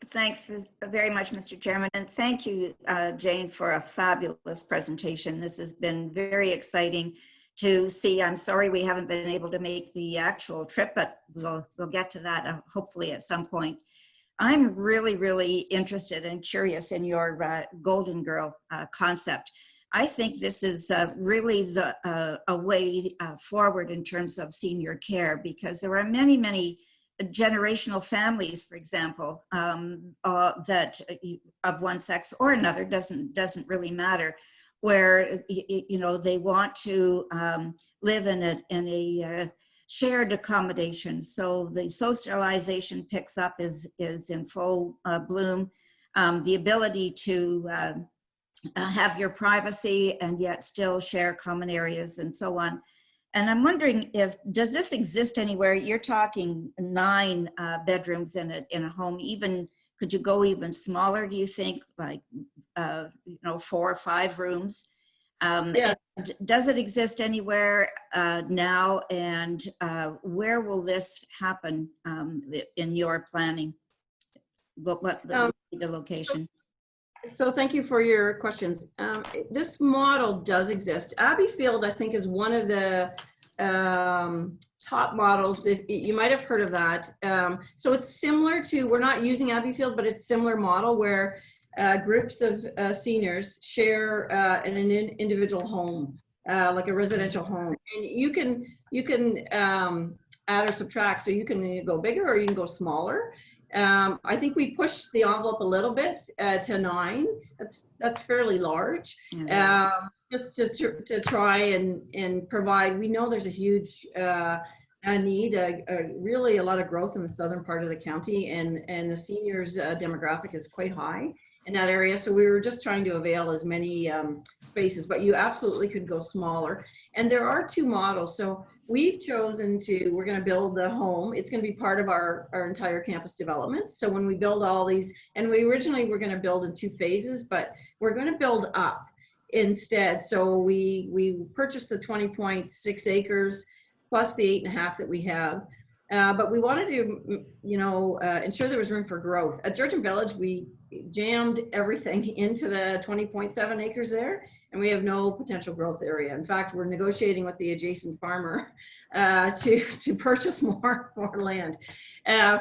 Thanks very much, Mr. Chairman. And thank you, Jane, for a fabulous presentation. This has been very exciting to see. I'm sorry we haven't been able to make the actual trip, but we'll get to that hopefully at some point. I'm really, really interested and curious in your Golden Girl concept. I think this is really a way forward in terms of senior care, because there are many, many generational families, for example, that of one sex or another, doesn't really matter, where they want to live in a shared accommodation. So the socialization picks up is in full bloom. The ability to have your privacy and yet still share common areas and so on. And I'm wondering, does this exist anywhere? You're talking 9 bedrooms in a home. Even could you go even smaller? Do you think, like 4 or 5 rooms? Yeah. Does it exist anywhere now? And where will this happen in your planning? What the location? So thank you for your questions. This model does exist. Abbeyfield, I think, is one of the top models. You might have heard of that. So it's similar to, we're not using Abbeyfield, but it's similar model where groups of seniors share in an individual home, like a residential home. And you can add or subtract. So you can go bigger or you can go smaller. I think we pushed the envelope a little bit to 9. That's fairly large. To try and provide. We know there's a huge need, really a lot of growth in the southern part of the county, and the seniors demographic is quite high in that area. So we were just trying to avail as many spaces, but you absolutely could go smaller. And there are 2 models. So we've chosen we're going to build the home. It's going to be part of our entire campus development. So when we build all these, and we originally were going to build in 2 phases, but we're going to build up instead. So we purchased the 20.6 acres plus the 8.5 that we have. But we wanted to, ensure there was room for growth. At Georgian Village, we jammed everything into the 20.7 acres there, and we have no potential growth area. In fact, we're negotiating with the adjacent farmer to purchase more land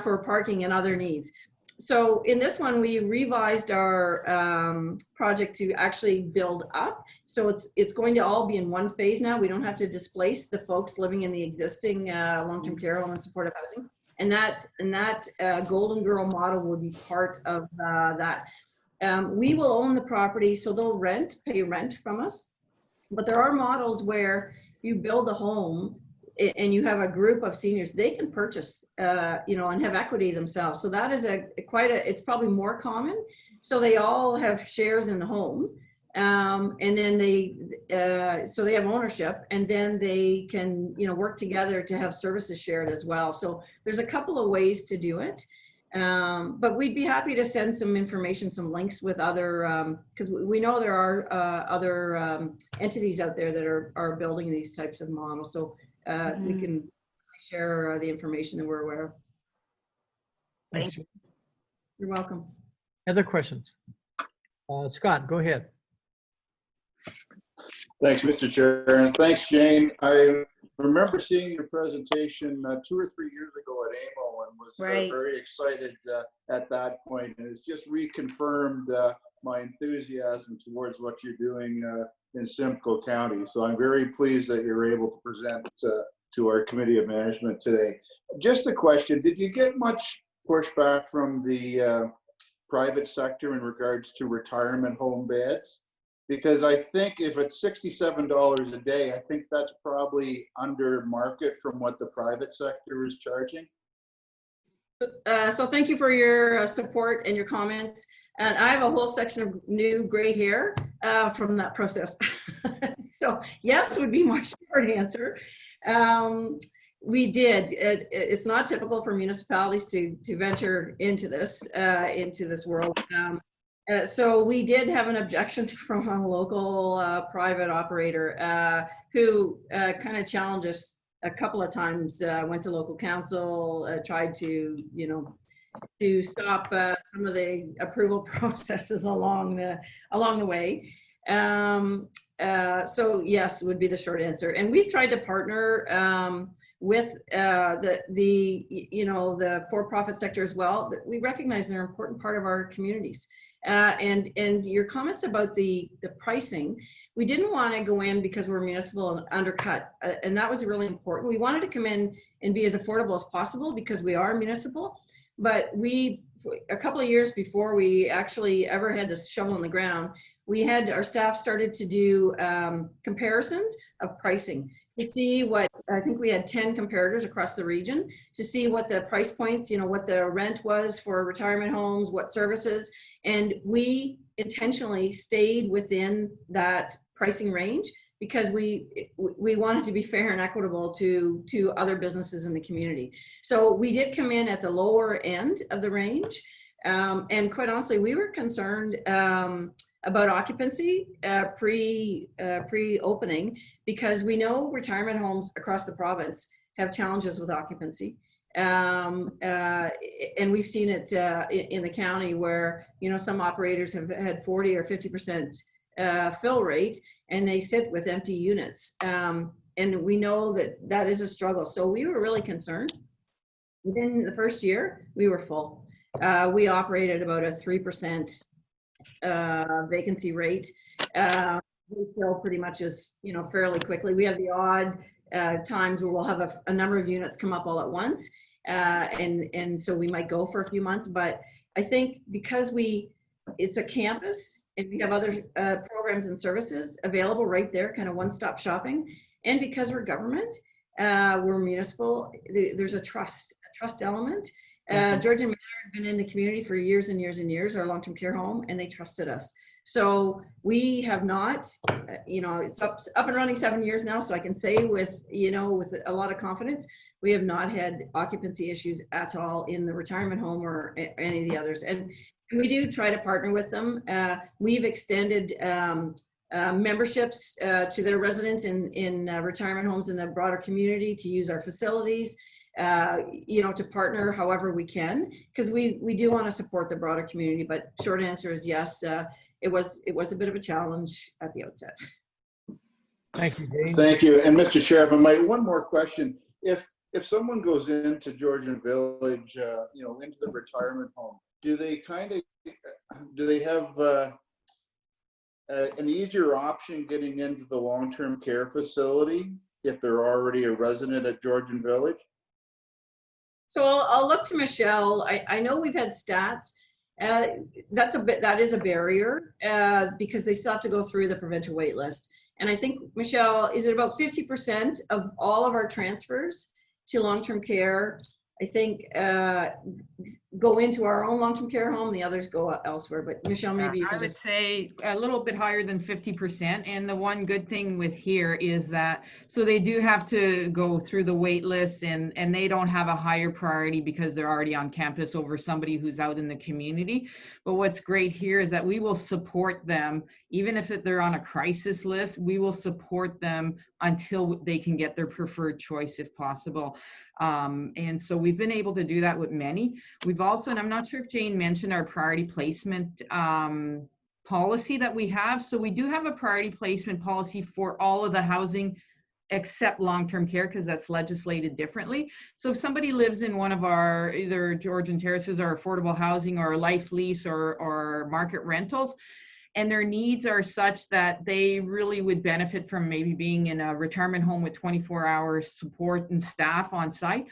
for parking and other needs. So in this one, we revised our project to actually build up. So it's going to all be in one phase now. We don't have to displace the folks living in the existing long-term care home and supportive housing. And that Golden Girl model will be part of that. We will own the property, so they'll pay rent from us. But there are models where you build a home and you have a group of seniors, they can purchase, and have equity themselves. So that is it's probably more common. So they all have shares in the home. And then so they have ownership, and then they can, work together to have services shared as well. So there's a couple of ways to do it. But we'd be happy to send some information, some links with other, because we know there are other entities out there that are building these types of models. So we can share the information that we're aware of. Thanks. You're welcome. Other questions? Scott, go ahead. Thanks, Mr. Chair, and thanks, Jane. I remember seeing your presentation 2 or 3 years ago at AMO and was very excited at that point, and it's just reconfirmed my enthusiasm towards what you're doing in Simcoe County. So I'm very pleased that you're able to present to our Committee of Management today. Just a question, did you get much pushback from the private sector in regards to retirement home beds? Because I think if it's $67 a day, I think that's probably under market from what the private sector is charging. So thank you for your support and your comments. And I have a whole section of new gray hair from that process. So yes would be my short answer. We did. It's not typical for municipalities to venture into this world. So we did have an objection from a local private operator who kind of challenged us a couple of times, went to local council, tried to, to stop some of the approval processes along the way. So yes, would be the short answer. And we've tried to partner with the for-profit sector as well. We recognize they're an important part of our communities. And your comments about the pricing, we didn't want to go in because we're municipal and undercut, and that was really important. We wanted to come in and be as affordable as possible because we are municipal. But a couple of years before we actually ever had this shovel in the ground, we had our staff started to do comparisons of pricing to see what, I think we had 10 comparators across the region to see what the price points, what the rent was for retirement homes, what services, and we intentionally stayed within that pricing range because we wanted to be fair and equitable to other businesses in the community. So we did come in at the lower end of the range. And quite honestly, we were concerned about occupancy pre-opening because we know retirement homes across the province have challenges with occupancy. And we've seen it in the county where, some operators have had 40 or 50% fill rate and they sit with empty units. And we know that is a struggle. So we were really concerned. Within the first year, we were full. We operated about a 3% vacancy rate. We fill pretty much as, fairly quickly. We have the odd times where we'll have a number of units come up all at once. And so we might go for a few months, but I think because it's a campus and we have other programs and services available right there, kind of one-stop shopping. And because we're government, we're municipal, there's a trust element. Georgian Manor had been in the community for years and years and years, our long-term care home, and they trusted us. So we have not, it's up and running 7 years now. So I can say with a lot of confidence, we have not had occupancy issues at all in the retirement home or any of the others. And we do try to partner with them. We've extended memberships to their residents in retirement homes in the broader community to use our facilities. To partner however we can, because we do want to support the broader community. But short answer is yes, it was a bit of a challenge at the outset. Thank you, Jane. Thank you. And Mr. Chairman, one more question. If someone goes into Georgian Village, into the retirement home, do they have an easier option getting into the long-term care facility if they're already a resident at Georgian Village? So I'll look to Michelle. I know we've had stats. That is a barrier because they still have to go through the provincial wait list. And I think, Michelle, is it about 50% of all of our transfers to long-term care, I think, go into our own long-term care home, the others go elsewhere. But Michelle, maybe you can I would say a little bit higher than 50%. And the one good thing with here is that, so they do have to go through the wait list and they don't have a higher priority because they're already on campus over somebody who's out in the community. But what's great here is that we will support them, even if they're on a crisis list, we will support them until they can get their preferred choice if possible. And so we've been able to do that with many. We've also, and I'm not sure if Jane mentioned our priority placement policy that we have. So we do have a priority placement policy for all of the housing except long-term care because that's legislated differently. So if somebody lives in one of our either Georgian terraces or affordable housing or life lease or market rentals, and their needs are such that they really would benefit from maybe being in a retirement home with 24 hours support and staff on site,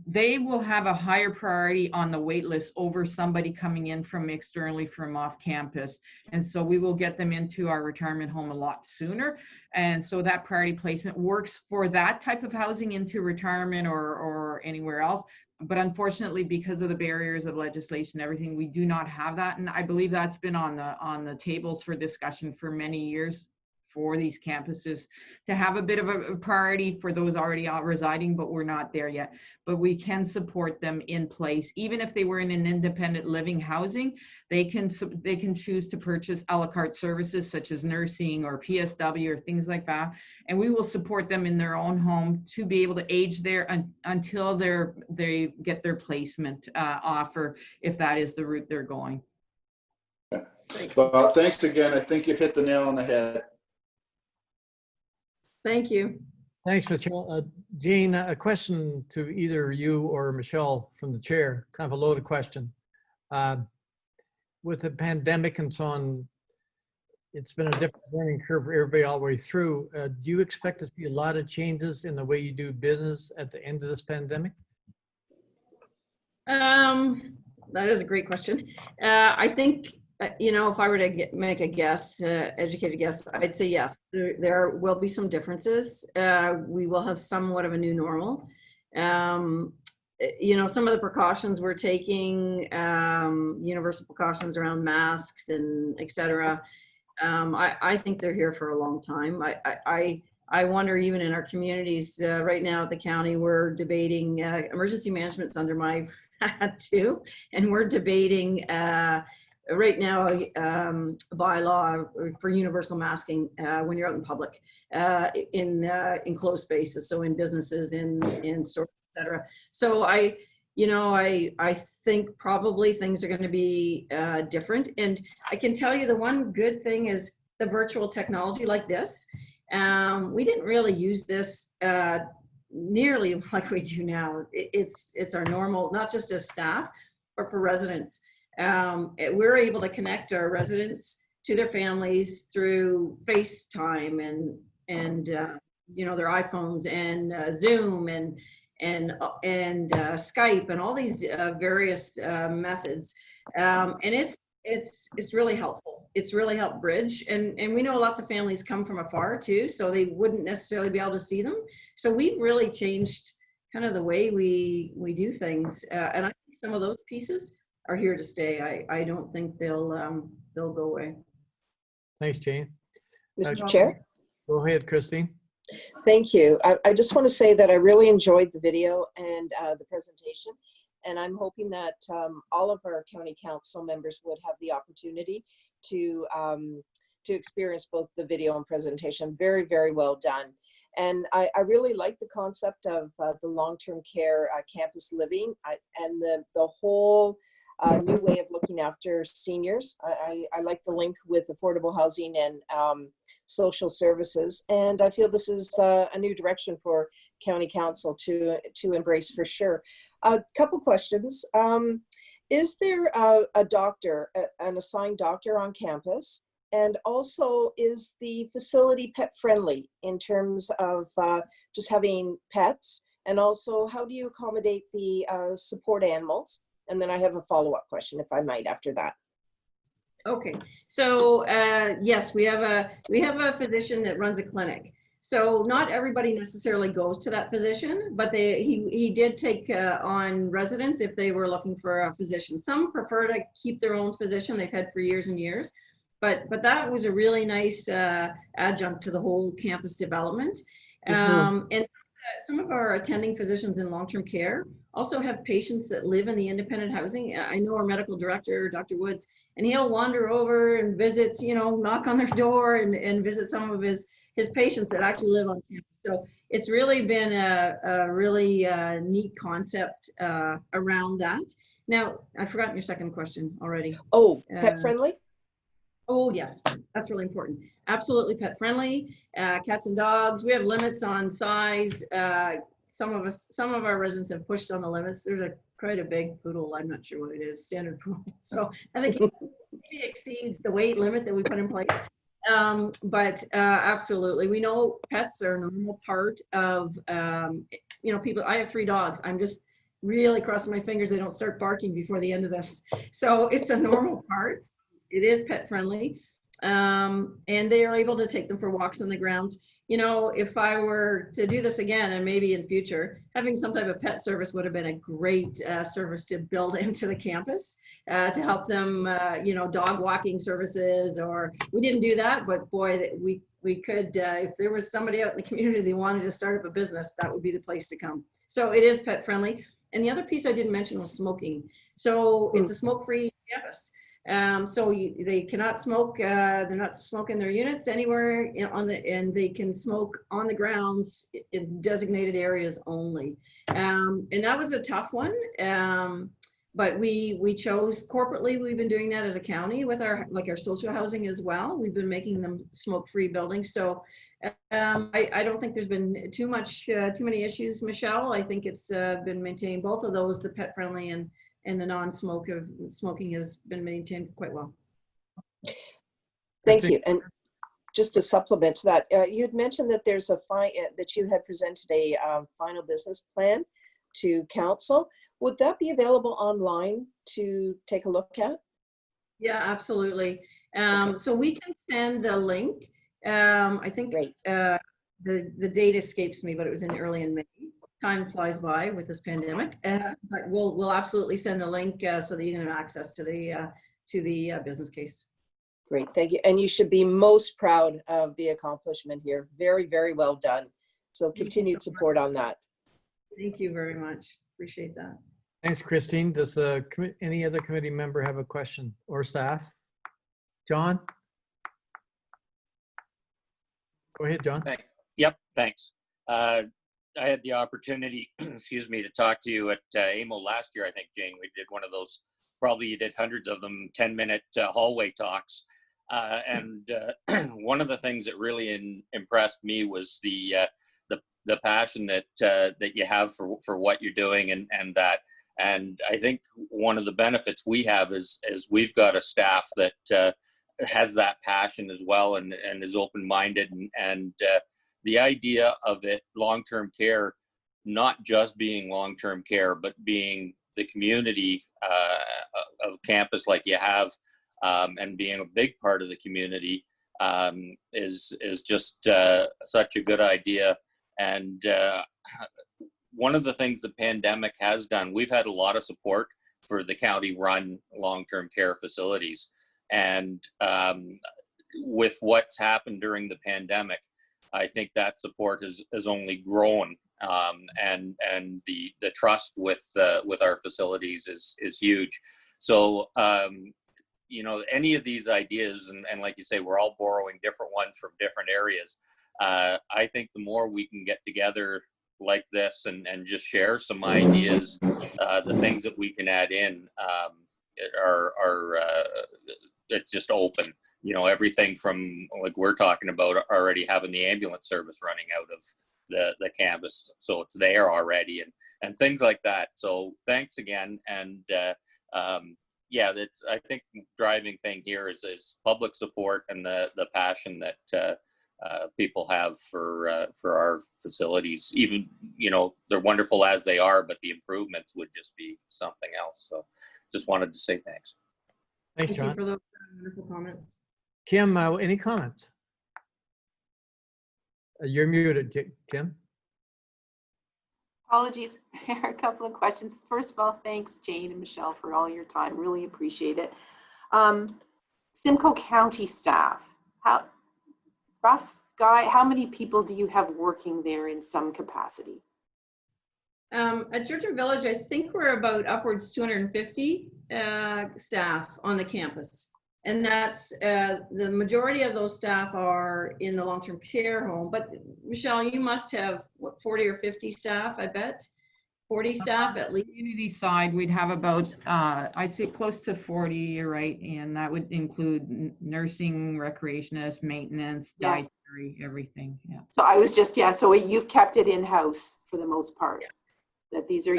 they will have a higher priority on the wait list over somebody coming in from externally from off campus. And so we will get them into our retirement home a lot sooner. And so that priority placement works for that type of housing into retirement or anywhere else. But unfortunately, because of the barriers of legislation, everything, we do not have that. And I believe that's been on the tables for discussion for many years for these campuses to have a bit of a priority for those already out residing, but we're not there yet. But we can support them in place. Even if they were in an independent living housing, they can choose to purchase a la carte services such as nursing or PSW or things like that. And we will support them in their own home to be able to age there until they get their placement offer, if that is the route they're going. Well, thanks again. I think you've hit the nail on the head. Thank you. Thanks, Michelle. Jane, a question to either you or Michelle from the chair, kind of a loaded question. with the pandemic and so on, it's been a different learning curve for everybody all the way through. Do you expect to see a lot of changes in the way you do business at the end of this pandemic? That is a great question. I think, if I were to make a guess, educated guess, I'd say yes. There will be some differences. We will have somewhat of a new normal. Some of the precautions we're taking, universal precautions around masks and et cetera, I think they're here for a long time. I wonder, even in our communities right now at the county, we're debating emergency management's under my hat too, and we're debating right now a bylaw for universal masking when you're out in public, in closed spaces, so in businesses, in stores, etc. So I think probably things are going to be different. And I can tell you the one good thing is the virtual technology like this. We didn't really use this nearly like we do now. It's our normal, not just as staff, but for residents. We're able to connect our residents to their families through FaceTime and their iPhones and Zoom and Skype and all these various methods, and it's really helpful. It's really helped bridge, and we know lots of families come from afar too, so they wouldn't necessarily be able to see them. So we've really changed kind of the way we do things, and I think some of those pieces are here to stay. I don't think they'll go away. Thanks, Jane. Mr. Chair? Go ahead, Christine. Thank you. I just want to say that I really enjoyed the video and the presentation, and I'm hoping that all of our county council members would have the opportunity to experience both the video and presentation. Very, very well done. And I really like the concept of the long-term care campus living and the whole new way of looking after seniors. I like the link with affordable housing and social services, and I feel this is a new direction for County Council to embrace for sure. A couple questions. Is there a doctor, an assigned doctor on campus? And also, is the facility pet friendly in terms of just having pets? And also, how do you accommodate the support animals? And then I have a follow-up question, if I might, after that. Okay, so yes, we have a physician that runs a clinic. So not everybody necessarily goes to that physician, but he did take on residents if they were looking for a physician. Some prefer to keep their own physician they've had for years and years, but that was a really nice adjunct to the whole campus development. And some of our attending physicians in long-term care also have patients that live in the independent housing. I know our medical director, Dr. Woods, and he'll wander over and visit, knock on their door and visit some of his patients that actually live on campus. So it's really been a really neat concept around that. Now, I've forgotten your second question already. Oh, pet friendly? Oh, yes, that's really important. Absolutely pet friendly. Cats and dogs. We have limits on size. Some of our residents have pushed on the limits. There's quite a big poodle. I'm not sure what it is, standard poodle. So I think it exceeds the weight limit that we put in place. But absolutely, we know pets are a normal part of, people. I have 3 dogs. I'm just really crossing my fingers they don't start barking before the end of this. So it's a normal part. It is pet friendly. And they are able to take them for walks on the grounds. If I were to do this again, and maybe in future, having some type of pet service would have been a great service to build into the campus to help them, dog walking services, or we didn't do that, but boy, we could, if there was somebody out in the community that wanted to start up a business, that would be the place to come. So it is pet friendly. And the other piece I didn't mention was smoking. So it's a smoke-free campus. So they cannot smoke, they're not smoking their units anywhere and they can smoke on the grounds in designated areas only. And that was a tough one. But we chose corporately, we've been doing that as a county with our social housing as well. We've been making them smoke-free buildings. So I don't think there's been too many issues, Michelle. I think it's been maintained, both of those, the pet friendly and and the smoking has been maintained quite well. Thank you. And just to supplement to that, you had mentioned that there's that you had presented a final business plan to council. Would that be available online to take a look at? Yeah, absolutely. Okay. So we can send the link. I think the date escapes me, but it was early in May. Time flies by with this pandemic, but we'll absolutely send the link so that you can have access to the business case. Great, thank you. And you should be most proud of the accomplishment here. Very, very well done. So continued support on that. Thank you very much. Appreciate that. Thanks, Christine. Does any other committee member have a question or staff? John? Go ahead, John. Thanks. Yep, thanks. I had the opportunity, excuse me, to talk to you at AMO last year, I think, Jane. We did one of those, probably you did hundreds of them, 10-minute hallway talks. And one of the things that really impressed me was the passion that you have for what you're doing and that. And I think one of the benefits we have is we've got a staff that has that passion as well and is open-minded and the idea of it, long-term care, not just being long-term care, but being the community of campus like you have, and being a big part of the community is just such a good idea. And one of the things the pandemic has done, we've had a lot of support for the county-run long-term care facilities. And with what's happened during the pandemic, I think that support has only grown, and the trust with our facilities is huge. So you know, any of these ideas, and like you say, we're all borrowing different ones from different areas. I think the more we can get together like this and just share some ideas, the things that we can add in are it's just open. You know, everything from, like we're talking about, already having the ambulance service running out of the campus, so it's there already, and things like that. So thanks again, and yeah, that's, I think, driving thing here is public support and the passion that people have for our facilities. Even, you know, they're wonderful as they are, but the improvements would just be something else. So just wanted to say thanks. Thanks, John. Thank you for those wonderful comments. Kim, any comments? You're muted, Kim. Apologies. There are a couple of questions. First of all, thanks, Jane and Michelle, for all your time. Really appreciate it. Simcoe County staff, how many people do you have working there in some capacity? At Georgian Village, I think we're about upwards 250 staff on the campus. And that's the majority of those staff are in the long-term care home. But Michelle, you must have what, 40 or 50 staff, I bet? 40 staff at least. Community side, we'd have about, I'd say close to 40, you're right. And that would include nursing, recreationists, maintenance, Yes. dietary, everything. Yeah. So I was just, yeah, so you've kept it in-house for the most part. Yeah. That these are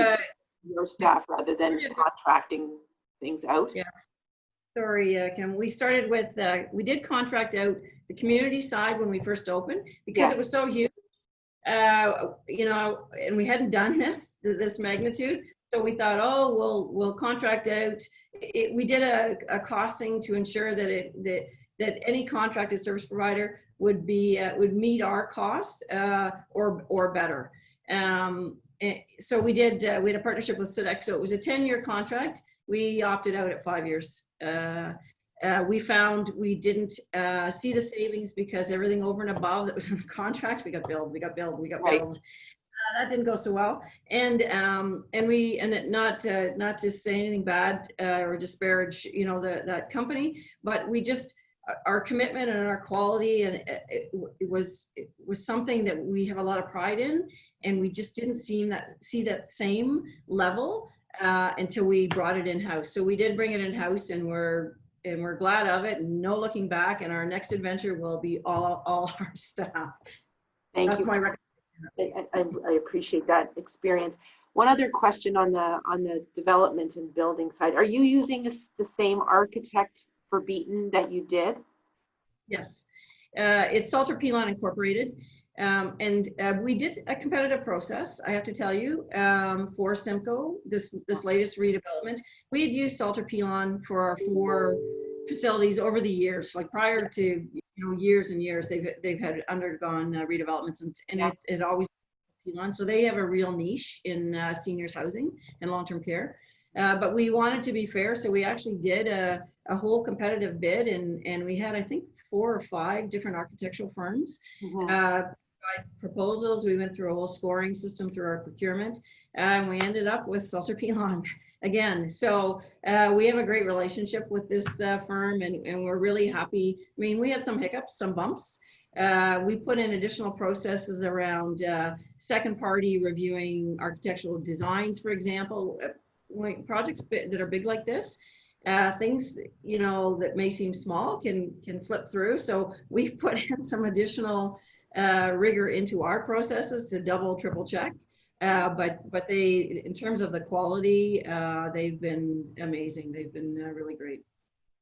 your staff rather than contracting things out. Yeah. Sorry, Kim. We started with, we did contract out the community side when we first opened because it was so huge, you know, and we hadn't done this magnitude. So we thought, oh, we'll contract out. We did a costing to ensure that that any contracted service provider would meet our costs or better. So we had a partnership with SEDEC. So it was a 10-year contract. We opted out at 5 years. We found we didn't see the savings because everything over and above that was in the contract, we got billed. That didn't go so well. And not to say anything bad or disparage, you know, that company, but we just, our commitment and our quality, and it was something that we have a lot of pride in, and we just didn't see that same level until we brought it in-house. So we did bring it in-house, and we're glad of it, and no looking back, and our next adventure will be all our staff. Thank That's you. my recommendation. I appreciate that experience. One other question on the development and building side. Are you using the same architect for Beaton that you did? Yes, it's Salter Pilon Incorporated. And we did a competitive process, I have to tell you, for Simcoe, this latest redevelopment. We had used Salter Pilon for our 4 facilities over the years, like prior to years and years, they've had undergone redevelopments, and it always Pilon. So they have a real niche in seniors housing and long-term care. But we wanted to be fair, so we actually did a whole competitive bid, and we had, I think, 4 or 5 different architectural firms. Proposals. We went through a whole scoring system through our procurement, and we ended up with Salter Pilon again. So we have a great relationship with this firm, and we're really happy. I mean, we had some hiccups, some bumps. We put in additional processes around second party reviewing architectural designs, for example. When projects that are big like this, things that may seem small can slip through. So we've put in some additional rigor into our processes to double, triple check. But they, in terms of the quality, they've been amazing. They've been really great.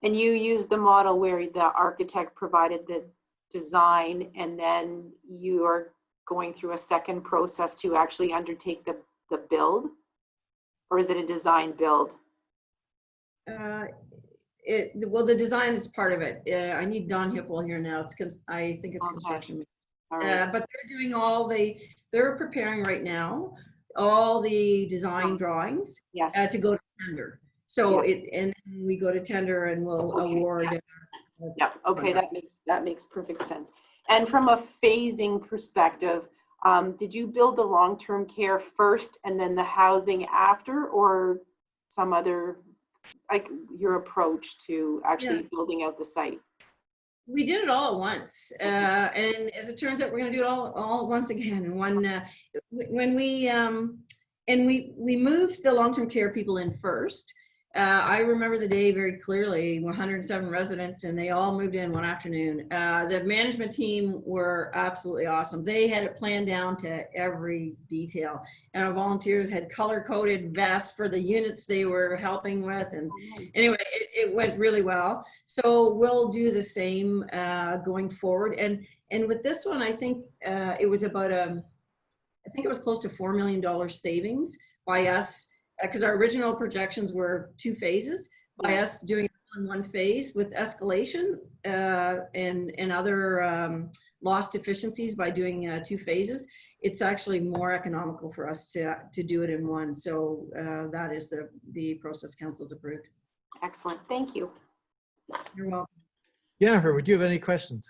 And you use the model where the architect provided the design, and then you are going through a second process to actually undertake the build, or is it a design build? Well, the design is part of it. I need Don Hipple here now. I think it's construction. Right. But they're doing they're preparing right now all the design drawings to go to tender. So and then we go to tender and we'll award. Okay, that makes perfect sense. And from a phasing perspective, did you build the long-term care first and then the housing after, or some other, like your approach to actually building out the site? We did it all at once, and as it turns out, we're going to do it all at once again. When we moved the long-term care people in first. I remember the day very clearly. 107 residents, and they all moved in one afternoon. The management team were absolutely awesome. They had it planned down to every detail, and our volunteers had color-coded vests for the units they were helping with. And anyway, it went really well. So we'll do the same going forward. And with this one, I think it was about I think it was close to $4 million savings by us. Because our original projections were 2 phases, by us doing it in 1 phase with escalation and other lost efficiencies by doing 2 phases. It's actually more economical for us to do it in 1. So that is the process council's approved. Excellent, thank you. You're welcome. Jennifer, would you have any questions?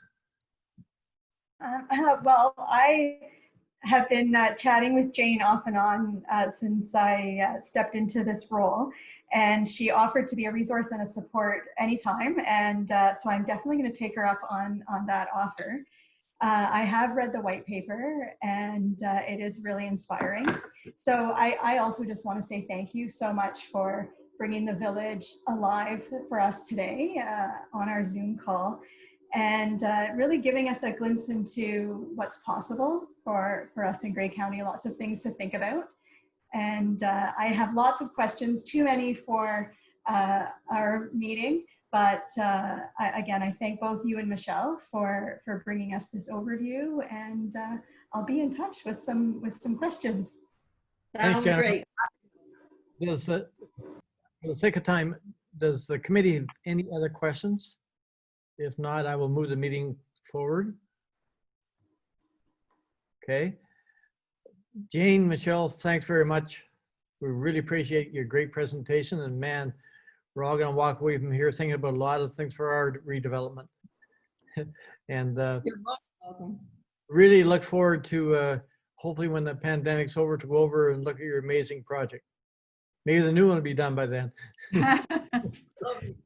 Well, I have been chatting with Jane off and on since I stepped into this role, and she offered to be a resource and a support anytime, and so I'm definitely going to take her up on that offer. I have read the white paper, and it is really inspiring. So I also just want to say thank you so much for bringing the village alive for us today on our Zoom call, and really giving us a glimpse into what's possible for us in Grey County. Lots of things to think about. And I have lots of questions, too many for our meeting. But again, I thank both you and Michelle for bringing us this overview. And I'll be in touch with some questions. Thanks, Jennifer. For the sake of time, does the committee have any other questions? If not, I will move the meeting forward. Okay. Jane, Michelle, thanks very much. We really appreciate your great presentation, and man, we're all going to walk away from here thinking about a lot of things for our redevelopment. And You're welcome. Really look forward to hopefully when the pandemic's over to go over and look at your amazing project. Maybe the new one will be done by then.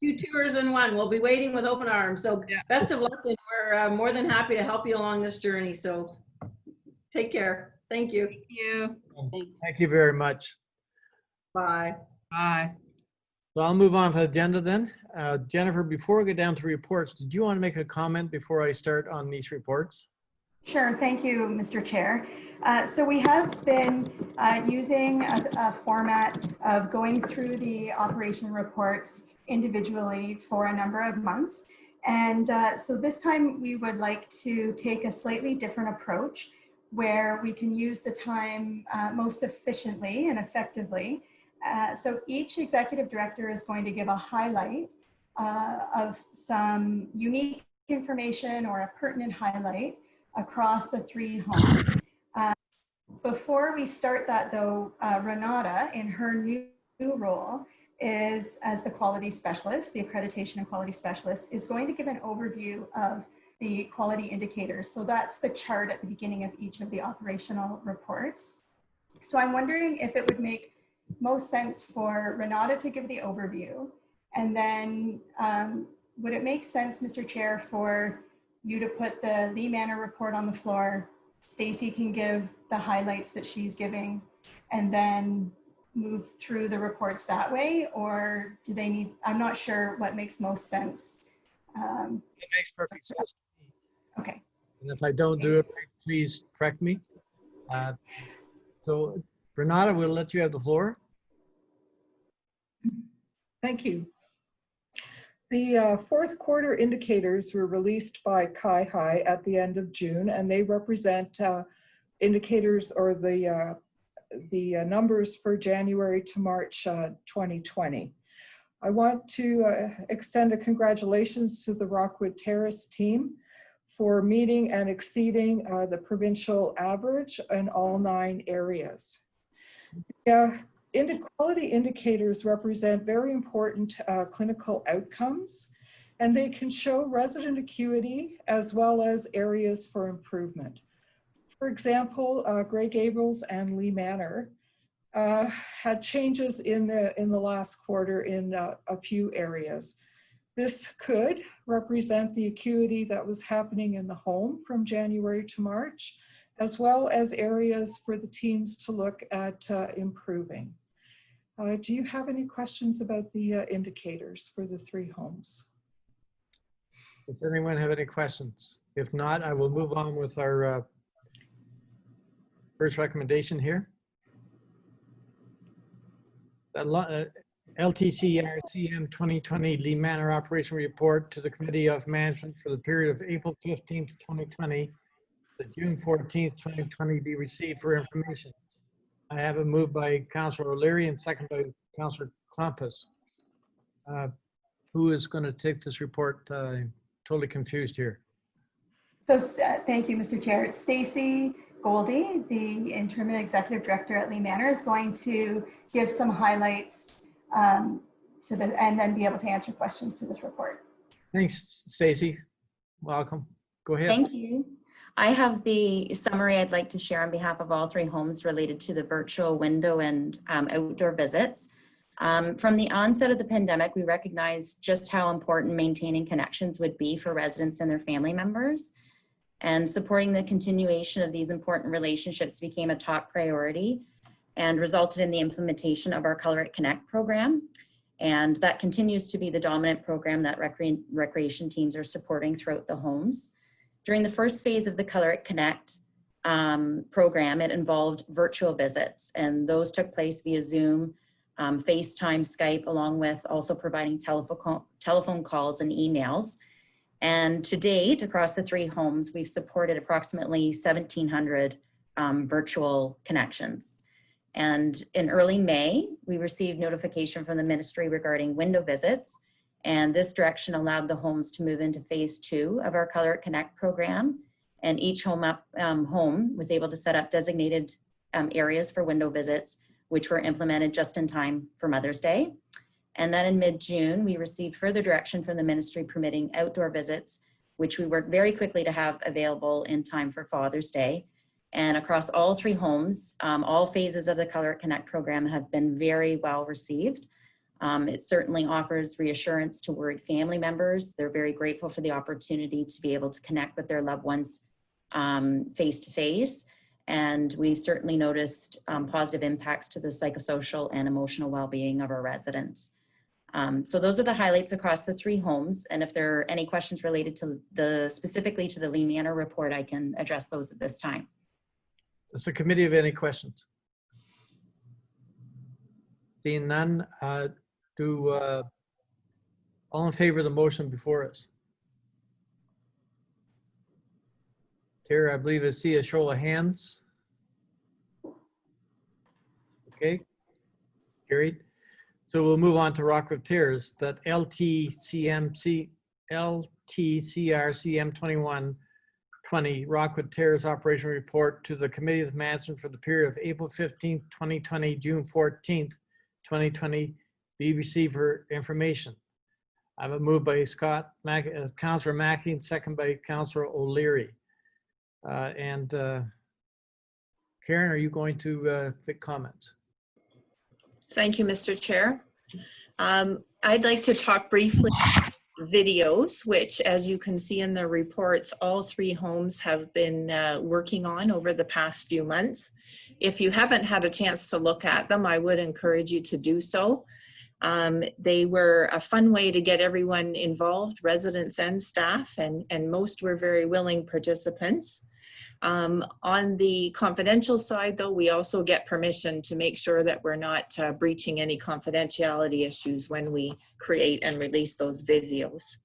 2 tours in 1. We'll be waiting with open arms. So best of luck, and we're more than happy to help you along this journey. So take care. Thank you. Thank you. Thank you very much. Bye. Bye. So I'll move on to the agenda then. Jennifer, before we get down to reports, did you want to make a comment before I start on these reports? Sure, thank you, Mr. Chair. So we have been using a format of going through the operation reports individually for a number of months. And so this time we would like to take a slightly different approach where we can use the time most efficiently and effectively. So each executive director is going to give a highlight of some unique information or a pertinent highlight across the 3 homes. Before we start that though, Renata, in her new role, is as the quality specialist, the accreditation and quality specialist, is going to give an overview of the quality indicators. So that's the chart at the beginning of each of the operational reports. So I'm wondering if it would make most sense for Renata to give the overview, and then would it make sense, Mr. Chair, for you to put the Lee Manor report on the floor? Stacy can give the highlights that she's giving, and then move through the reports that way, or do they need, I'm not sure what makes most sense. It makes perfect sense. Okay. And if I don't do it, please correct me. So Renata, we'll let you have the floor. Thank you. The fourth quarter indicators were released by Kai at the end of June, and they represent indicators or the numbers for January to March 2020. I want to extend a congratulations to the Rockwood Terrace team for meeting and exceeding the provincial average in all 9 areas. Quality indicators represent very important clinical outcomes, and they can show resident acuity as well as areas for improvement. For example, Grey Gables and Lee Manor had changes in the last quarter in a few areas. This could represent the acuity that was happening in the home from January to March, as well as areas for the teams to look at improving. Do you have any questions about the indicators for the 3 homes? Does anyone have any questions? If not, I will move on with our first recommendation here. LTC-RCM 2020 Lee Manor Operation Report to the Committee of Management for the period of April 15th, 2020 to June 14th, 2020 be received for information. I have a move by Councillor O'Leary and second by Councillor Klampus. Who is going to take this report? Totally confused here. So thank you, Mr. Chair. Stacy Goldie, the interim executive director at Lee Manor, is going to give some highlights and then be able to answer questions to this report. Thanks, Stacy. Welcome. Go ahead. Thank you. I have the summary I'd like to share on behalf of all 3 homes related to the virtual window and outdoor visits. From the onset of the pandemic, we recognized just how important maintaining connections would be for residents and their family members. And supporting the continuation of these important relationships became a top priority and resulted in the implementation of our Color It Connect program. And that continues to be the dominant program that recreation teams are supporting throughout the homes. During the first phase of the Color It Connect program, it involved virtual visits, and those took place via Zoom, FaceTime, Skype, along with also providing telephone calls and emails. And to date, across the 3 homes, we've supported approximately 1,700 virtual connections. And in early May, we received notification from the ministry regarding window visits. And this direction allowed the homes to move into phase 2 of our Color It Connect program. And each home was able to set up designated areas for window visits, which were implemented just in time for Mother's Day. And then in mid-June, we received further direction from the ministry permitting outdoor visits, which we worked very quickly to have available in time for Father's Day. And across all 3 homes, all phases of the Color It Connect program have been very well received. It certainly offers reassurance to worried family members. They're very grateful for the opportunity to be able to connect with their loved ones face-to-face. And we've certainly noticed positive impacts to the psychosocial and emotional well-being of our residents. So those are the highlights across the 3 homes. And if there are any questions related to specifically to the Lee Manor report, I can address those at this time. Does the committee have any questions? Seeing none, all in favor of the motion before us? Tara, I believe I see a show of hands. Okay, carried. So we'll move on to Rockwood Terrace, that LTCRCM 2120 Rockwood Terrace Operation Report to the Committee of Management for the period of April 15th, 2020, June 14th, 2020, be received for information. I have a move by Councillor Mackey, and second by Councillor O'Leary. Karen, are you going to make comments? Thank you, Mr. Chair. I'd like to talk briefly about videos, which, as you can see in the reports, all 3 homes have been working on over the past few months. If you haven't had a chance to look at them, I would encourage you to do so. They were a fun way to get everyone involved, residents and staff, and most were very willing participants. On the confidential side, though, we also get permission to make sure that we're not breaching any confidentiality issues when we create and release those videos.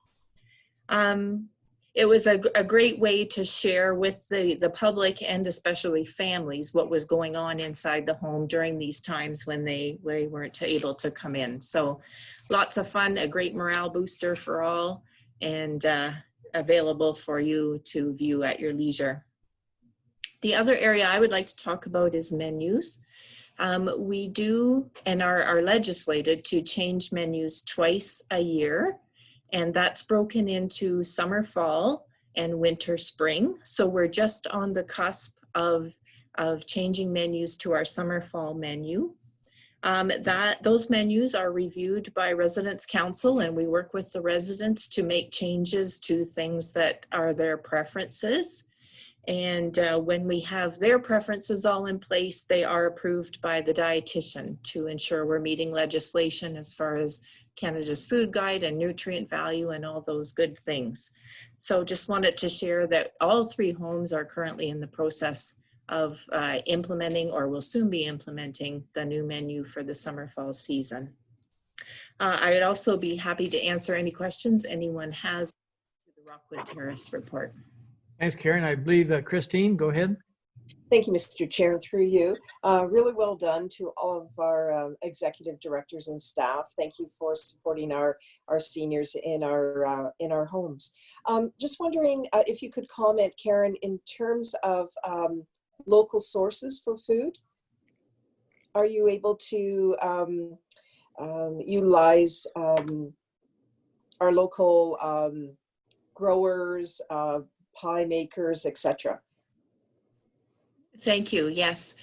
It was a great way to share with the public and especially families what was going on inside the home during these times when they weren't able to come in. So lots of fun, a great morale booster for all, and available for you to view at your leisure. The other area I would like to talk about is menus. We do and are legislated to change menus twice a year, and that's broken into summer, fall, and winter, spring. So we're just on the cusp of changing menus to our summer, fall menu. Those menus are reviewed by Residents' Council, and we work with the residents to make changes to things that are their preferences. And when we have their preferences all in place, they are approved by the dietitian to ensure we're meeting legislation as far as Canada's food guide and nutrient value and all those good things. So just wanted to share that all 3 homes are currently in the process of implementing, or will soon be implementing, the new menu for the summer fall season. I would also be happy to answer any questions anyone has to the Rockwood Terrace report. Thanks, Karen. I believe Christine, go ahead. Thank you, Mr. Chair, through you. Really well done to all of our executive directors and staff. Thank you for supporting our seniors in our homes. Just wondering if you could comment, Karen, in terms of local sources for food. Are you able to utilize our local growers, pie makers, etc.? Thank you. Yes.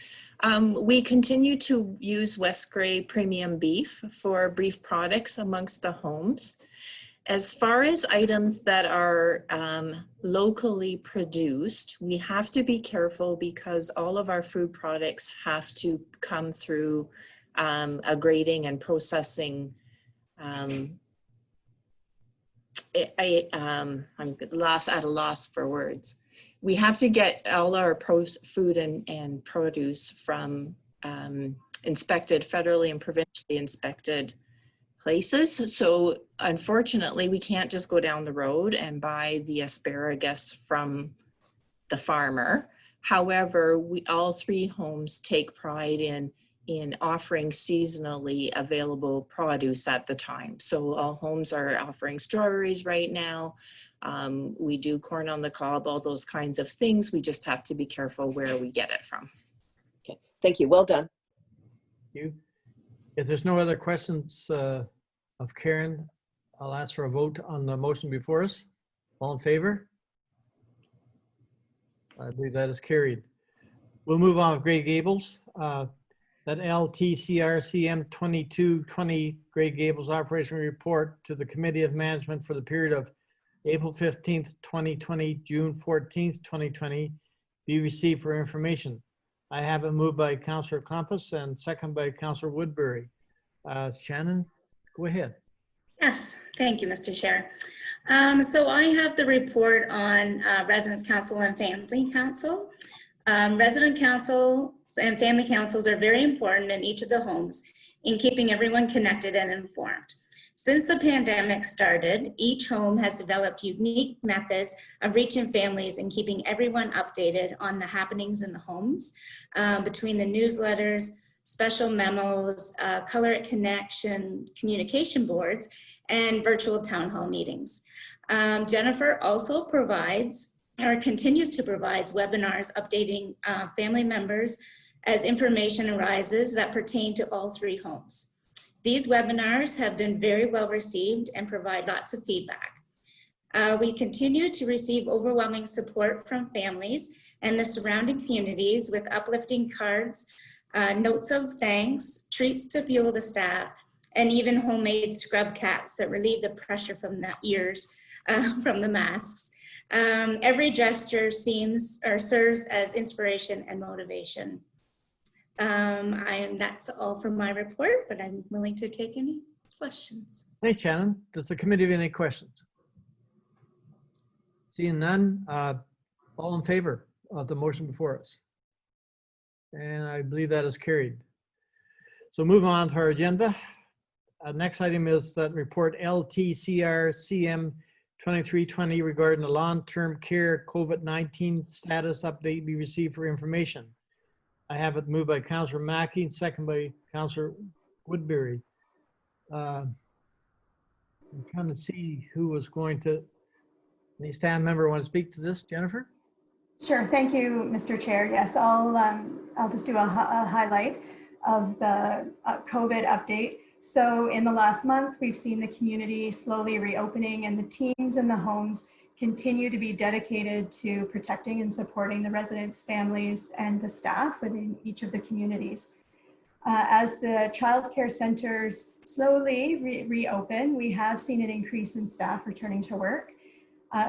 We continue to use West Grey premium beef for beef products amongst the homes. As far as items that are locally produced, we have to be careful because all of our food products have to come through a grading and processing. I'm at a loss for words. We have to get all our food and produce from inspected, federally and provincially inspected places. So unfortunately, we can't just go down the road and buy the asparagus from the farmer. However, all 3 homes take pride in offering seasonally available produce at the time. So all homes are offering strawberries right now. We do corn on the cob, all those kinds of things. We just have to be careful where we get it from. Okay, thank you. Well done. Thank you. If there's no other questions of Karen, I'll ask for a vote on the motion before us. All in favor? I believe that is carried. We'll move on with Grey Gables. That LTCRCM 2220 Grey Gables Operation Report to the Committee of Management for the period of April 15th, 2020, June 14th, 2020, be received for information. I have it moved by Councillor Compass and second by Councillor Woodbury. Shannon, go ahead. Yes, thank you, Mr. Chair. So I have the report on Residence Council and Family Council. Resident councils and family councils are very important in each of the homes in keeping everyone connected and informed. Since the pandemic started, each home has developed unique methods of reaching families and keeping everyone updated on the happenings in the homes between the newsletters, special memos, Color It Connection communication boards, and virtual town hall meetings. Jennifer also provides or continues to provide webinars updating family members as information arises that pertain to all 3 homes. These webinars have been very well received and provide lots of feedback. We continue to receive overwhelming support from families and the surrounding communities with uplifting cards, notes of thanks, treats to fuel the staff, and even homemade scrub caps that relieve the pressure from the ears from the masks. Every gesture serves as inspiration and motivation. That's all from my report, but I'm willing to take any questions. Thanks, Shannon. Does the committee have any questions? Seeing none, all in favor of the motion before us? And I believe that is carried. So moving on to our agenda. Next item is that report LTCR CM 2320 regarding the long-term care COVID-19 status update we received for information. I have it moved by Councillor Mackey, second by Councillor Woodbury. I'm trying to see who was going to, any staff member want to speak to this, Jennifer? Sure, thank you, Mr. Chair. Yes, I'll just do a highlight of the COVID update. So in the last month, we've seen the community slowly reopening, and the teams in the homes continue to be dedicated to protecting and supporting the residents, families, and the staff within each of the communities. As the childcare centers slowly reopen, we have seen an increase in staff returning to work.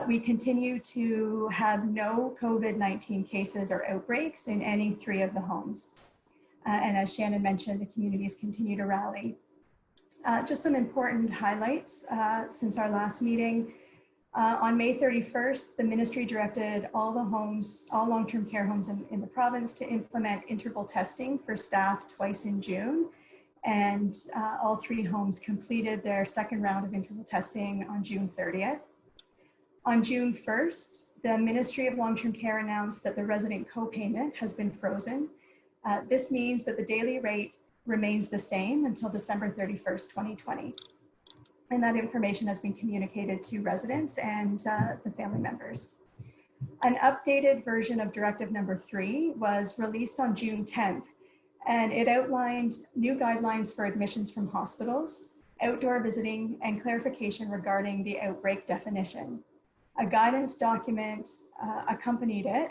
We continue to have no COVID-19 cases or outbreaks in any 3 of the homes. And as Shannon mentioned, the communities continue to rally. Just some important highlights since our last meeting. On May 31st, the ministry directed all the homes, all long-term care homes in the province to implement interval testing for staff twice in June. And all 3 homes completed their second round of interval testing on June 30th. On June 1st, the Ministry of Long-Term Care announced that the resident co-payment has been frozen. This means that the daily rate remains the same until December 31st, 2020. And that information has been communicated to residents and the family members. An updated version of Directive Number 3 was released on June 10th, and it outlined new guidelines for admissions from hospitals, outdoor visiting, and clarification regarding the outbreak definition. A guidance document accompanied it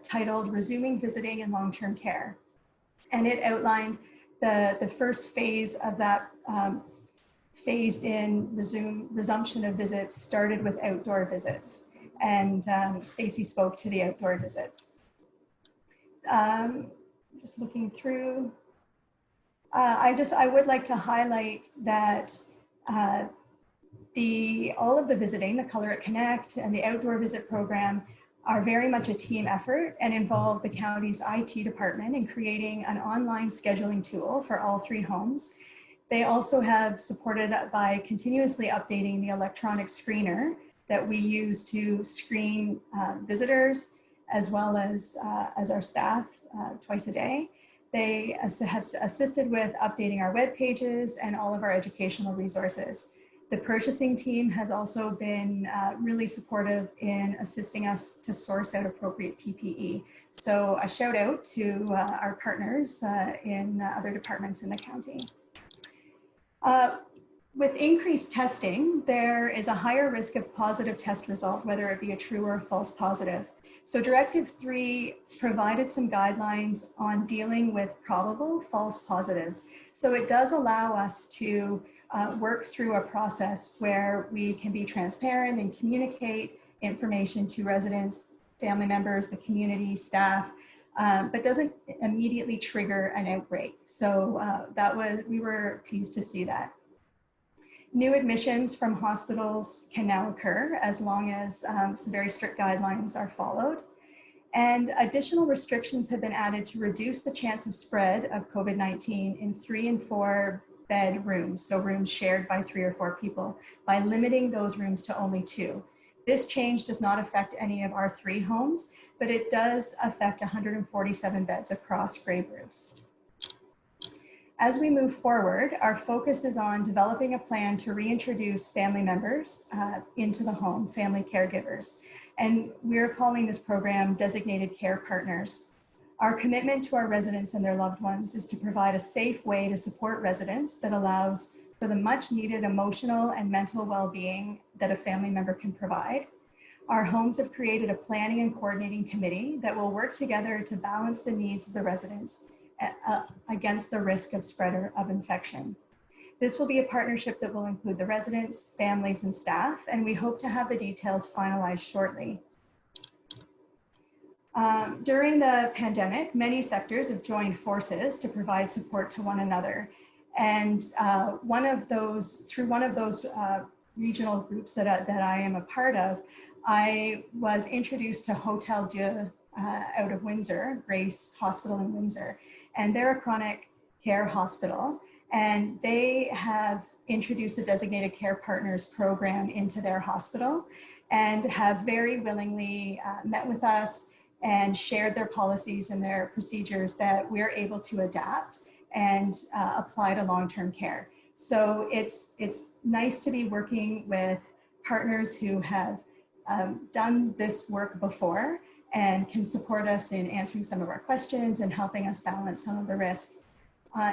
titled Resuming Visiting in Long-Term Care. And it outlined the first phase of that phased in resumption of visits started with outdoor visits. And Stacy spoke to the outdoor visits. Just looking through, I would like to highlight that all of the visiting, the Color It Connect and the outdoor visit program are very much a team effort and involve the county's IT department in creating an online scheduling tool for all 3 homes. They also have supported by continuously updating the electronic screener that we use to screen visitors as well as our staff twice a day. They have assisted with updating our web pages and all of our educational resources. The purchasing team has also been really supportive in assisting us to source out appropriate PPE. So a shout out to our partners in other departments in the county. With increased testing, there is a higher risk of positive test result, whether it be a true or a false positive. So Directive 3 provided some guidelines on dealing with probable false positives. So it does allow us to work through a process where we can be transparent and communicate information to residents, family members, the community, staff, but doesn't immediately trigger an outbreak. So we were pleased to see that. New admissions from hospitals can now occur as long as some very strict guidelines are followed. And additional restrictions have been added to reduce the chance of spread of COVID-19 in 3 and 4 bed rooms, so rooms shared by 3 or 4 people, by limiting those rooms to only 2. This change does not affect any of our 3 homes, but it does affect 147 beds across Grey Bruce. As we move forward, our focus is on developing a plan to reintroduce family members into the home, family caregivers. And we're calling this program Designated Care Partners. Our commitment to our residents and their loved ones is to provide a safe way to support residents that allows for the much needed emotional and mental well-being that a family member can provide. Our homes have created a planning and coordinating committee that will work together to balance the needs of the residents against the risk of spread of infection. This will be a partnership that will include the residents, families, and staff, and we hope to have the details finalized shortly. During the pandemic, many sectors have joined forces to provide support to one another. And through one of those regional groups that I am a part of, I was introduced to Hotel Dieu out of Windsor, Grace Hospital in Windsor. And they're a chronic care hospital, and they have introduced a Designated Care Partners program into their hospital and have very willingly met with us and shared their policies and their procedures that we're able to adapt and apply to long-term care. So it's nice to be working with partners who have done this work before and can support us in answering some of our questions and helping us balance some of the risk.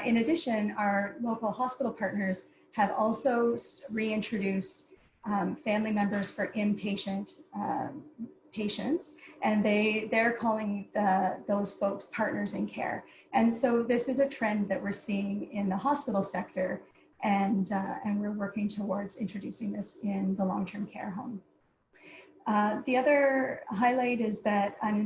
In addition, our local hospital partners have also reintroduced family members for inpatient patients, and they're calling those folks partners in care. And so this is a trend that we're seeing in the hospital sector, and we're working towards introducing this in the long-term care home. The other highlight is that an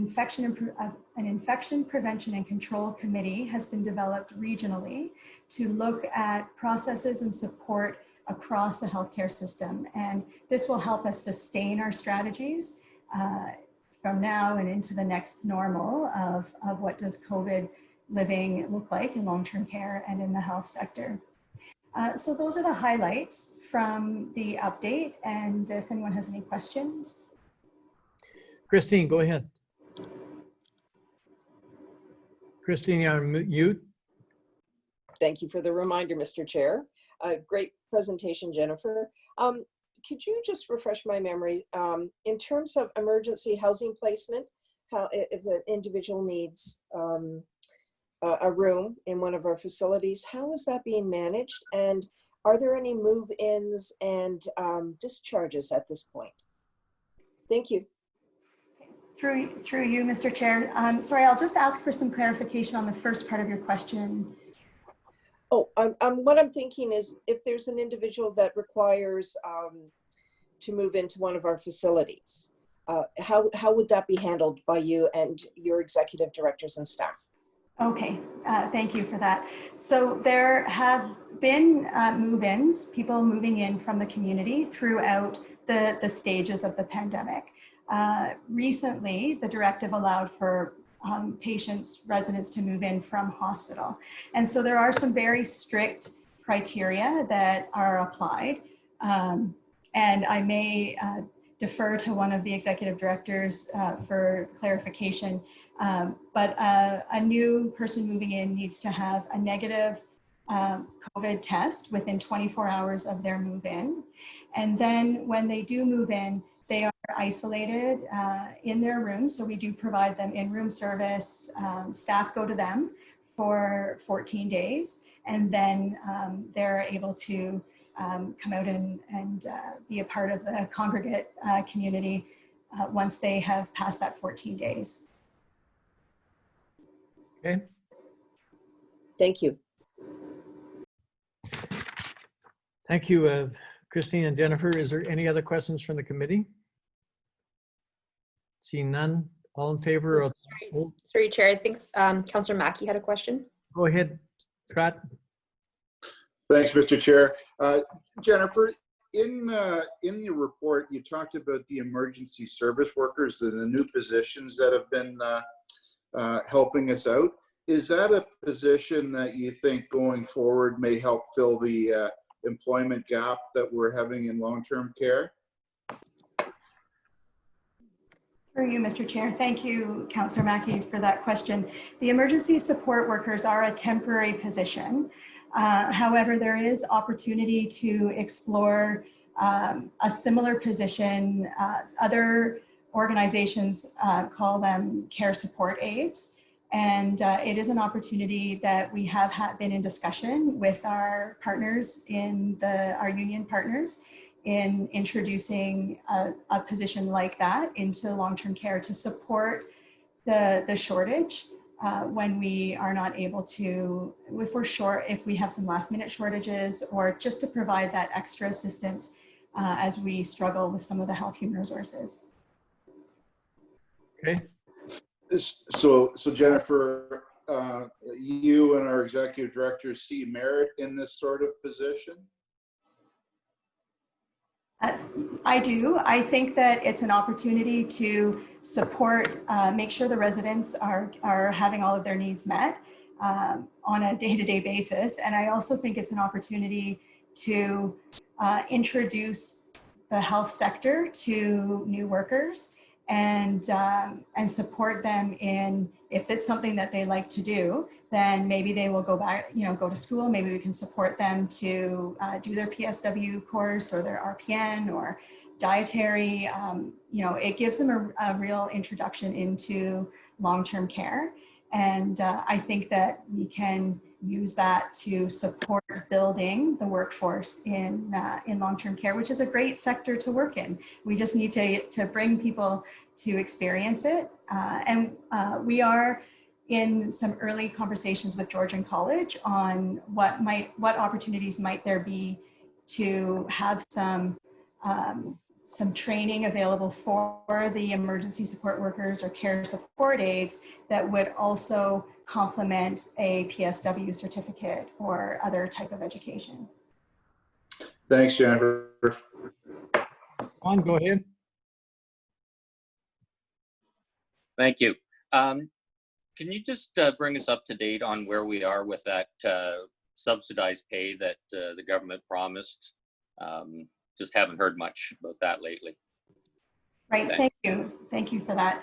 infection prevention and control committee has been developed regionally to look at processes and support across the healthcare system. And this will help us sustain our strategies from now and into the next normal of what does COVID living look like in long-term care and in the health sector. So those are the highlights from the update. And if anyone has any questions. Christine, go ahead. Christine, you're on mute. Thank you for the reminder, Mr. Chair. Great presentation, Jennifer. Could you just refresh my memory in terms of emergency housing placement, how if the individual needs a room in one of our facilities, how is that being managed? And are there any move-ins and discharges at this point? Thank you. Through you, Mr. Chair. Sorry, I'll just ask for some clarification on the first part of your question. Oh, what I'm thinking is if there's an individual that requires to move into one of our facilities, how would that be handled by you and your executive directors and staff? Okay, thank you for that. So there have been move-ins, people moving in from the community throughout the stages of the pandemic. Recently, the directive allowed for residents to move in from hospital. And so there are some very strict criteria that are applied. And I may defer to one of the executive directors for clarification. But a new person moving in needs to have a negative COVID test within 24 hours of their move-in. And then when they do move in, they are isolated in their room. So we do provide them in-room service. Staff go to them for 14 days. And then they're able to come out and be a part of the congregate community once they have passed that 14 days. Okay. Thank you. Thank you, Christine and Jennifer. Is there any other questions from the committee? Seeing none, all in favor of? Sorry, Chair, I think Councillor Mackey had a question. Go ahead, Scott. Thanks, Mr. Chair. Jennifer, in your report, you talked about the emergency service workers and the new positions that have been helping us out. Is that a position that you think going forward may help fill the employment gap that we're having in long-term care? For you, Mr. Chair. Thank you, Councillor Mackey, for that question. The emergency support workers are a temporary position. However, there is opportunity to explore a similar position. Other organizations call them care support aides. And it is an opportunity that we have been in discussion with our partners our union partners in introducing a position like that into long-term care to support the shortage when we are not able to, if we're short, if we have some last-minute shortages, or just to provide that extra assistance as we struggle with some of the health human resources. Okay. So Jennifer, you and our executive director see merit in this sort of position? I do. I think that it's an opportunity to support, make sure the residents are having all of their needs met on a day-to-day basis. And I also think it's an opportunity to introduce the health sector to new workers and support them in, if it's something that they like to do, then maybe they will go back, go to school. Maybe we can support them to do their PSW course or their RPN or dietary. It gives them a real introduction into long-term care. And I think that we can use that to support building the workforce in long-term care, which is a great sector to work in. We just need to bring people to experience it. We are in some early conversations with Georgian College on what opportunities might there be to have some training available for the emergency support workers or care support aides that would also complement a PSW certificate or other type of education. Thanks, Jennifer. On, go ahead. Thank you. Can you just bring us up to date on where we are with that subsidized pay that the government promised? Just haven't heard much about that lately. Right, Thanks. thank you. Thank you for that.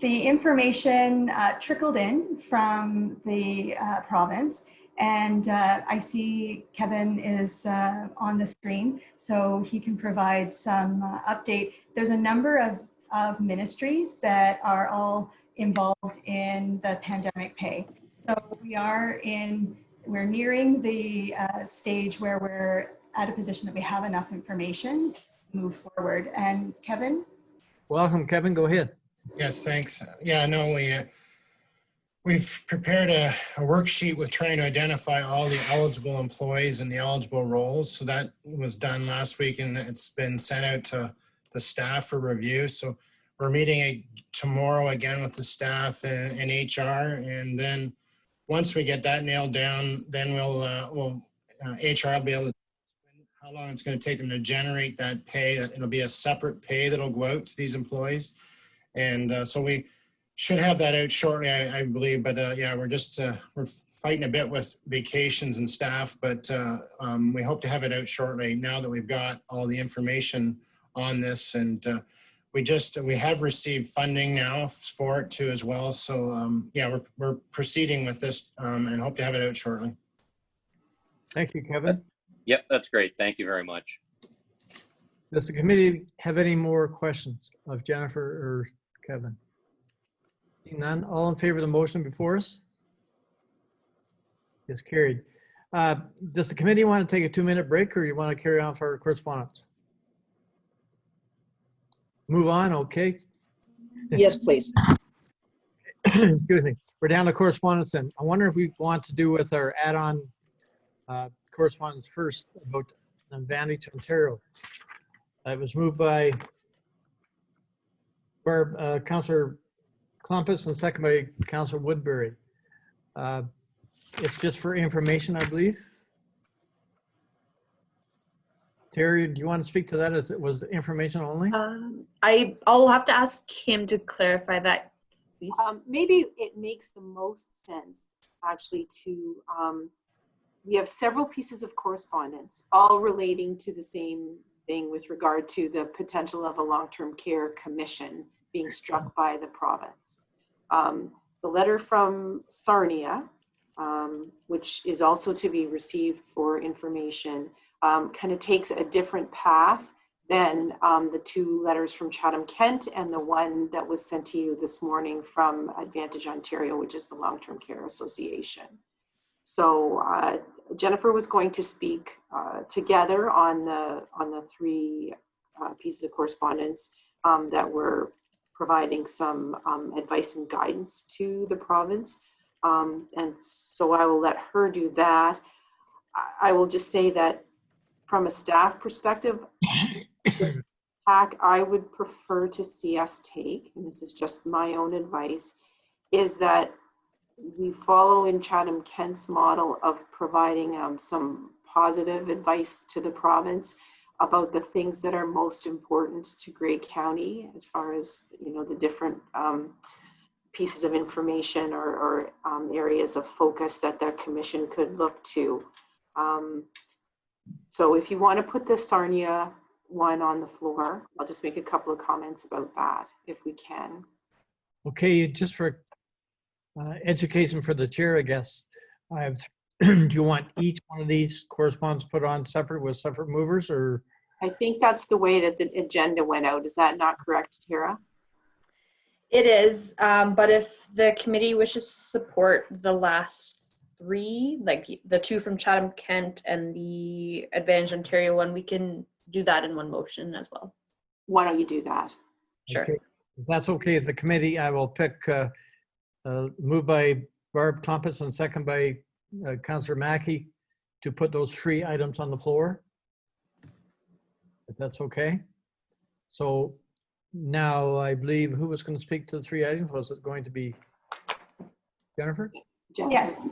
The information trickled in from the province, and I see Kevin is on the screen, so he can provide some update. There's a number of ministries that are all involved in the pandemic pay. So we're nearing the stage where we're at a position that we have enough information to move forward. And Kevin? Welcome, Kevin, go ahead. Yes, thanks. Yeah, no, we've prepared a worksheet with trying to identify all the eligible employees and the eligible roles. So that was done last week, and it's been sent out to the staff for review. So we're meeting tomorrow again with the staff and HR, and then once we get that nailed down, then HR will be able to how long it's going to take them to generate that pay. It'll be a separate pay that'll go out to these employees. And so we should have that out shortly, I believe. But yeah, we're fighting a bit with vacations and staff, but we hope to have it out shortly now that we've got all the information on this. And we have received funding now for it too as well. So yeah, we're proceeding with this and hope to have it out shortly. Thank you, Kevin. Yep, that's great. Thank you very much. Does the committee have any more questions of Jennifer or Kevin? None. All in favor of the motion before us? Yes, carried. Does the committee want to take a 2-minute break, or you want to carry on for correspondence? Move on, okay. Yes, please. Excuse me. We're down to correspondence, and I wonder if we want to do with our add-on correspondence first about Vantage, Ontario. It was moved by Councillor Klumpus and second by Councillor Woodbury. It's just for information, I believe. Terry, do you want to speak to that as it was information only? I'll have to ask Kim to clarify that, please. Maybe it makes the most sense actually to, we have several pieces of correspondence all relating to the same thing with regard to the potential of a long-term care commission being struck by the province. The letter from Sarnia, which is also to be received for information, kind of takes a different path than the two letters from Chatham-Kent and the one that was sent to you this morning from Advantage Ontario, which is the Long-Term Care Association. So Jennifer was going to speak together on the three pieces of correspondence that were providing some advice and guidance to the province. And so I will let her do that. I will just say that from a staff perspective, the tack I would prefer to see us take, and this is just my own advice, is that we follow in Chatham-Kent's model of providing some positive advice to the province about the things that are most important to Grey County as far as, you know, the different pieces of information or areas of focus that the commission could look to. So if you want to put the Sarnia one on the floor, I'll just make a couple of comments about that if we can. Okay, just for education for the chair, I guess, I have, do you want each one of these correspondence put on separate with separate movers, or? I think that's the way that the agenda went out. Is that not correct, Tara? It is, but if the committee wishes to support the last three, like the two from Chatham-Kent and the Advantage Ontario one, we can do that in one motion as well. Why don't you do that? Sure. Okay. If that's okay with the committee, I will pick moved by Barb Klumpus and second by Councillor Mackey to put those three items on the floor, if that's okay. So now I believe, who was going to speak to the three items? Was it going to be Jennifer? Yes.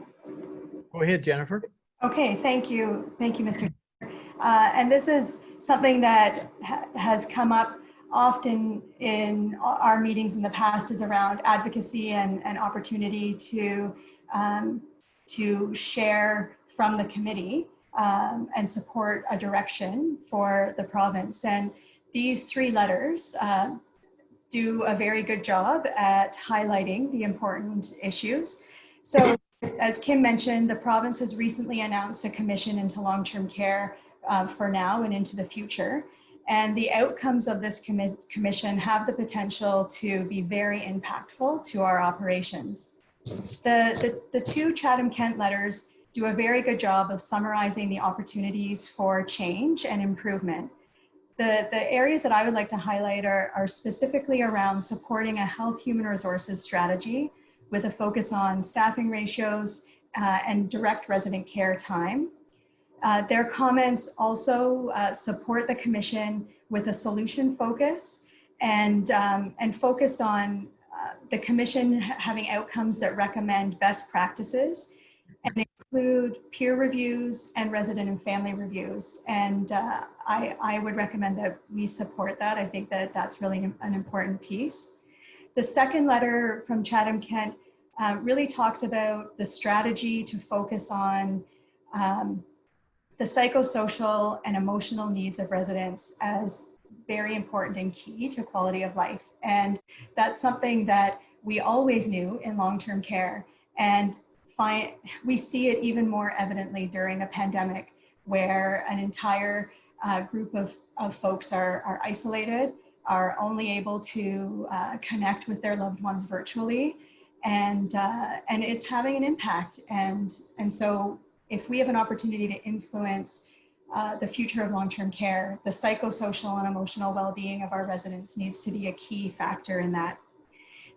Go ahead, Jennifer. Okay, thank you. Thank you, Mr. And this is something that has come up often in our meetings in the past, is around advocacy and opportunity to share from the committee and support a direction for the province. And these three letters do a very good job at highlighting the important issues. So as Kim mentioned, the province has recently announced a commission into long-term care for now and into the future. And the outcomes of this commission have the potential to be very impactful to our operations. The two Chatham-Kent letters do a very good job of summarizing the opportunities for change and improvement. The areas that I would like to highlight are specifically around supporting a health human resources strategy with a focus on staffing ratios and direct resident care time. Their comments also support the commission with a solution focus and focused on the commission having outcomes that recommend best practices and include peer reviews and resident and family reviews. And I would recommend that we support that. I think that that's really an important piece. The second letter from Chatham-Kent really talks about the strategy to focus on the psychosocial and emotional needs of residents as very important and key to quality of life. And that's something that we always knew in long-term care. And we see it even more evidently during a pandemic, where an entire group of folks are isolated, are only able to connect with their loved ones virtually. And it's having an impact. And so if we have an opportunity to influence the future of long-term care, the psychosocial and emotional well-being of our residents needs to be a key factor in that.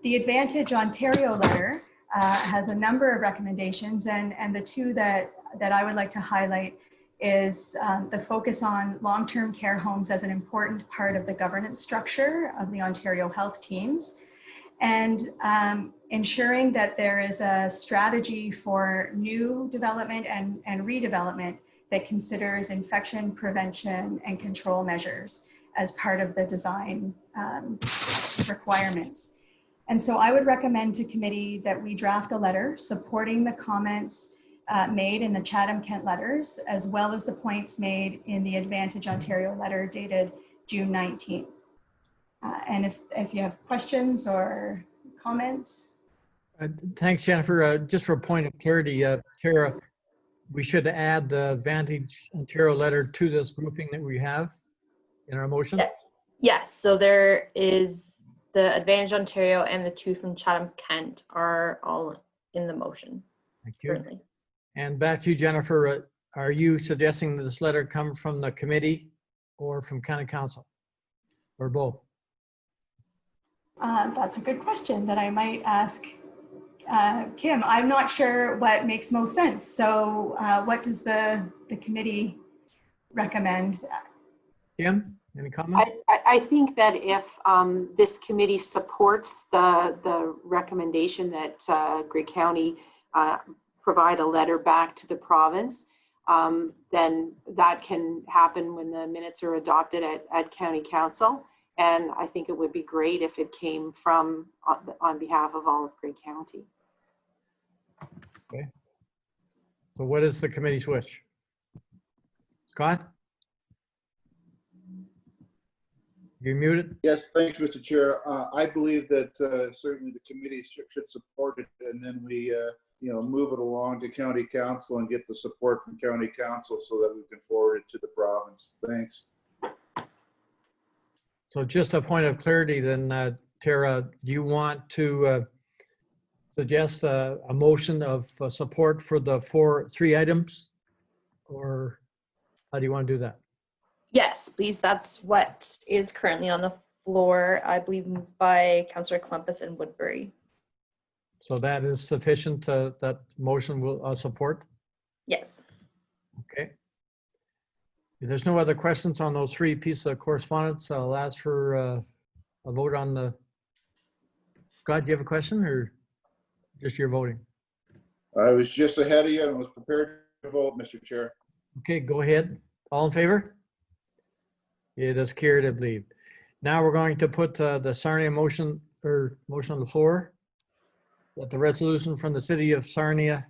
The Advantage Ontario letter has a number of recommendations, and the two that I would like to highlight is the focus on long-term care homes as an important part of the governance structure of the Ontario health teams, and ensuring that there is a strategy for new development and redevelopment that considers infection prevention and control measures as part of the design requirements. And so I would recommend to committee that we draft a letter supporting the comments made in the Chatham-Kent letters, as well as the points made in the Advantage Ontario letter dated June 19th. And if you have questions or comments. Thanks, Jennifer. Just for a point of clarity, Tara, we should add the Advantage Ontario letter to this grouping that we have in our motion? Yes, so there is the Advantage Ontario and the two from Chatham-Kent are all in the motion. Thank you. Currently. And back to you, Jennifer. Are you suggesting that this letter come from the committee or from County Council or both? That's a good question that I might ask Kim. I'm not sure what makes most sense. So what does the committee recommend? Kim, any comment? I think that if this committee supports the recommendation that Grey County provide a letter back to the province, then that can happen when the minutes are adopted at County Council. And I think it would be great if it came from on behalf of all of Grey County. Okay. So what is the committee's wish? Scott? You're muted. Yes, thanks, Mr. Chair. I believe that certainly the committee should support it, and then we move it along to County Council and get the support from County Council so that we can forward it to the province. Thanks. So just a point of clarity then, Tara, do you want to suggest a motion of support for the three items? Or how do you want to do that? Yes, please. That's what is currently on the floor, I believe, moved by Councillor Clumpus and Woodbury. So that is sufficient, that motion will support? Yes. Okay. If there's no other questions on those three pieces of correspondence, I'll ask for a vote on the. Scott, do you have a question or just your voting? I was just ahead of you and was prepared to vote, Mr. Chair. Okay, go ahead. All in favor? It is carried, I believe. Now we're going to put the Sarnia motion on the floor. That the resolution from the city of Sarnia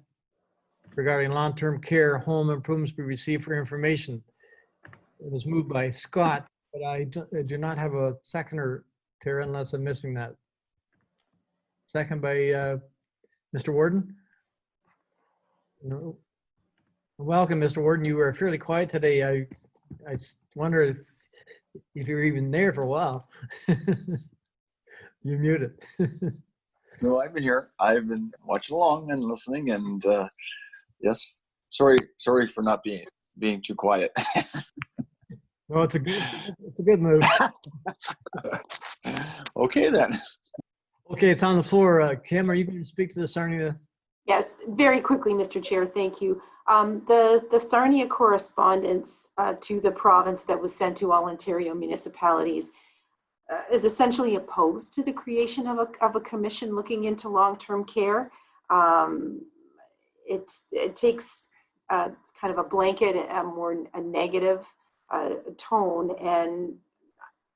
regarding long-term care home improvements be received for information. It was moved by Scott, but I do not have a seconder, Tara, unless I'm missing that. Second by Mr. Warden. No. Welcome, Mr. Warden. You were fairly quiet today. I wonder if you were even there for a while. You're muted. No, I've been here. I've been watching along and listening, and yes, sorry for not being too quiet. Well, it's a good move. Okay then. Okay, it's on the floor. Kim, are you going to speak to the Sarnia? Yes, very quickly, Mr. Chair. Thank you. The Sarnia correspondence to the province that was sent to all Ontario municipalities is essentially opposed to the creation of a commission looking into long-term care. It takes kind of a blanket, a negative tone, and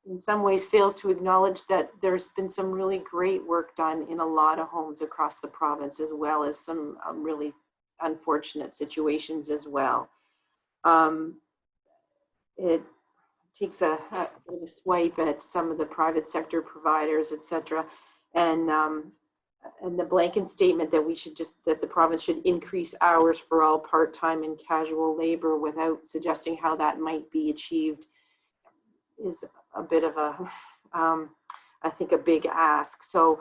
in some ways fails to acknowledge that there's been some really great work done in a lot of homes across the province, as well as some really unfortunate situations as well. It takes a swipe at some of the private sector providers, etc., and the blanket statement that that the province should increase hours for all part-time and casual labor without suggesting how that might be achieved is a bit of a, I think, a big ask. So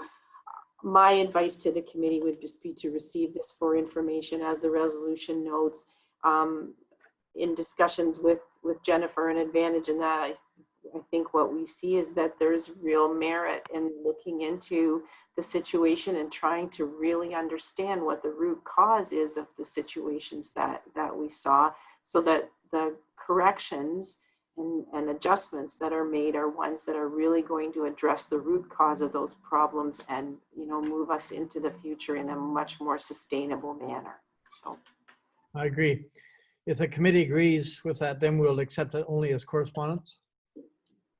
my advice to the committee would just be to receive this for information, as the resolution notes. In discussions with Jennifer and Advantage, and that I think what we see is that there's real merit in looking into the situation and trying to really understand what the root cause is of the situations that we saw, so that the corrections and adjustments that are made are ones that are really going to address the root cause of those problems and, move us into the future in a much more sustainable manner. So I agree. If the committee agrees with that, then we'll accept it only as correspondence.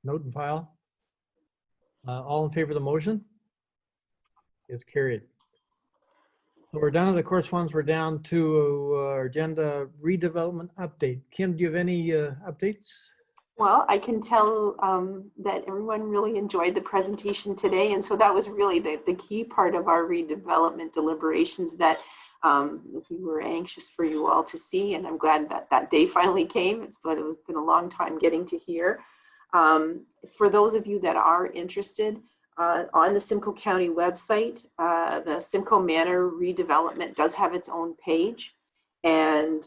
Note and file. All in favor of the motion? Is carried. So we're down to the correspondence. We're down to our agenda redevelopment update. Kim, do you have any updates? Well, I can tell that everyone really enjoyed the presentation today. And so that was really the key part of our redevelopment deliberations that we were anxious for you all to see. And I'm glad that that day finally came. It's been a long time getting to hear. For those of you that are interested, on the Simcoe County website, the Simcoe Manor redevelopment does have its own page. And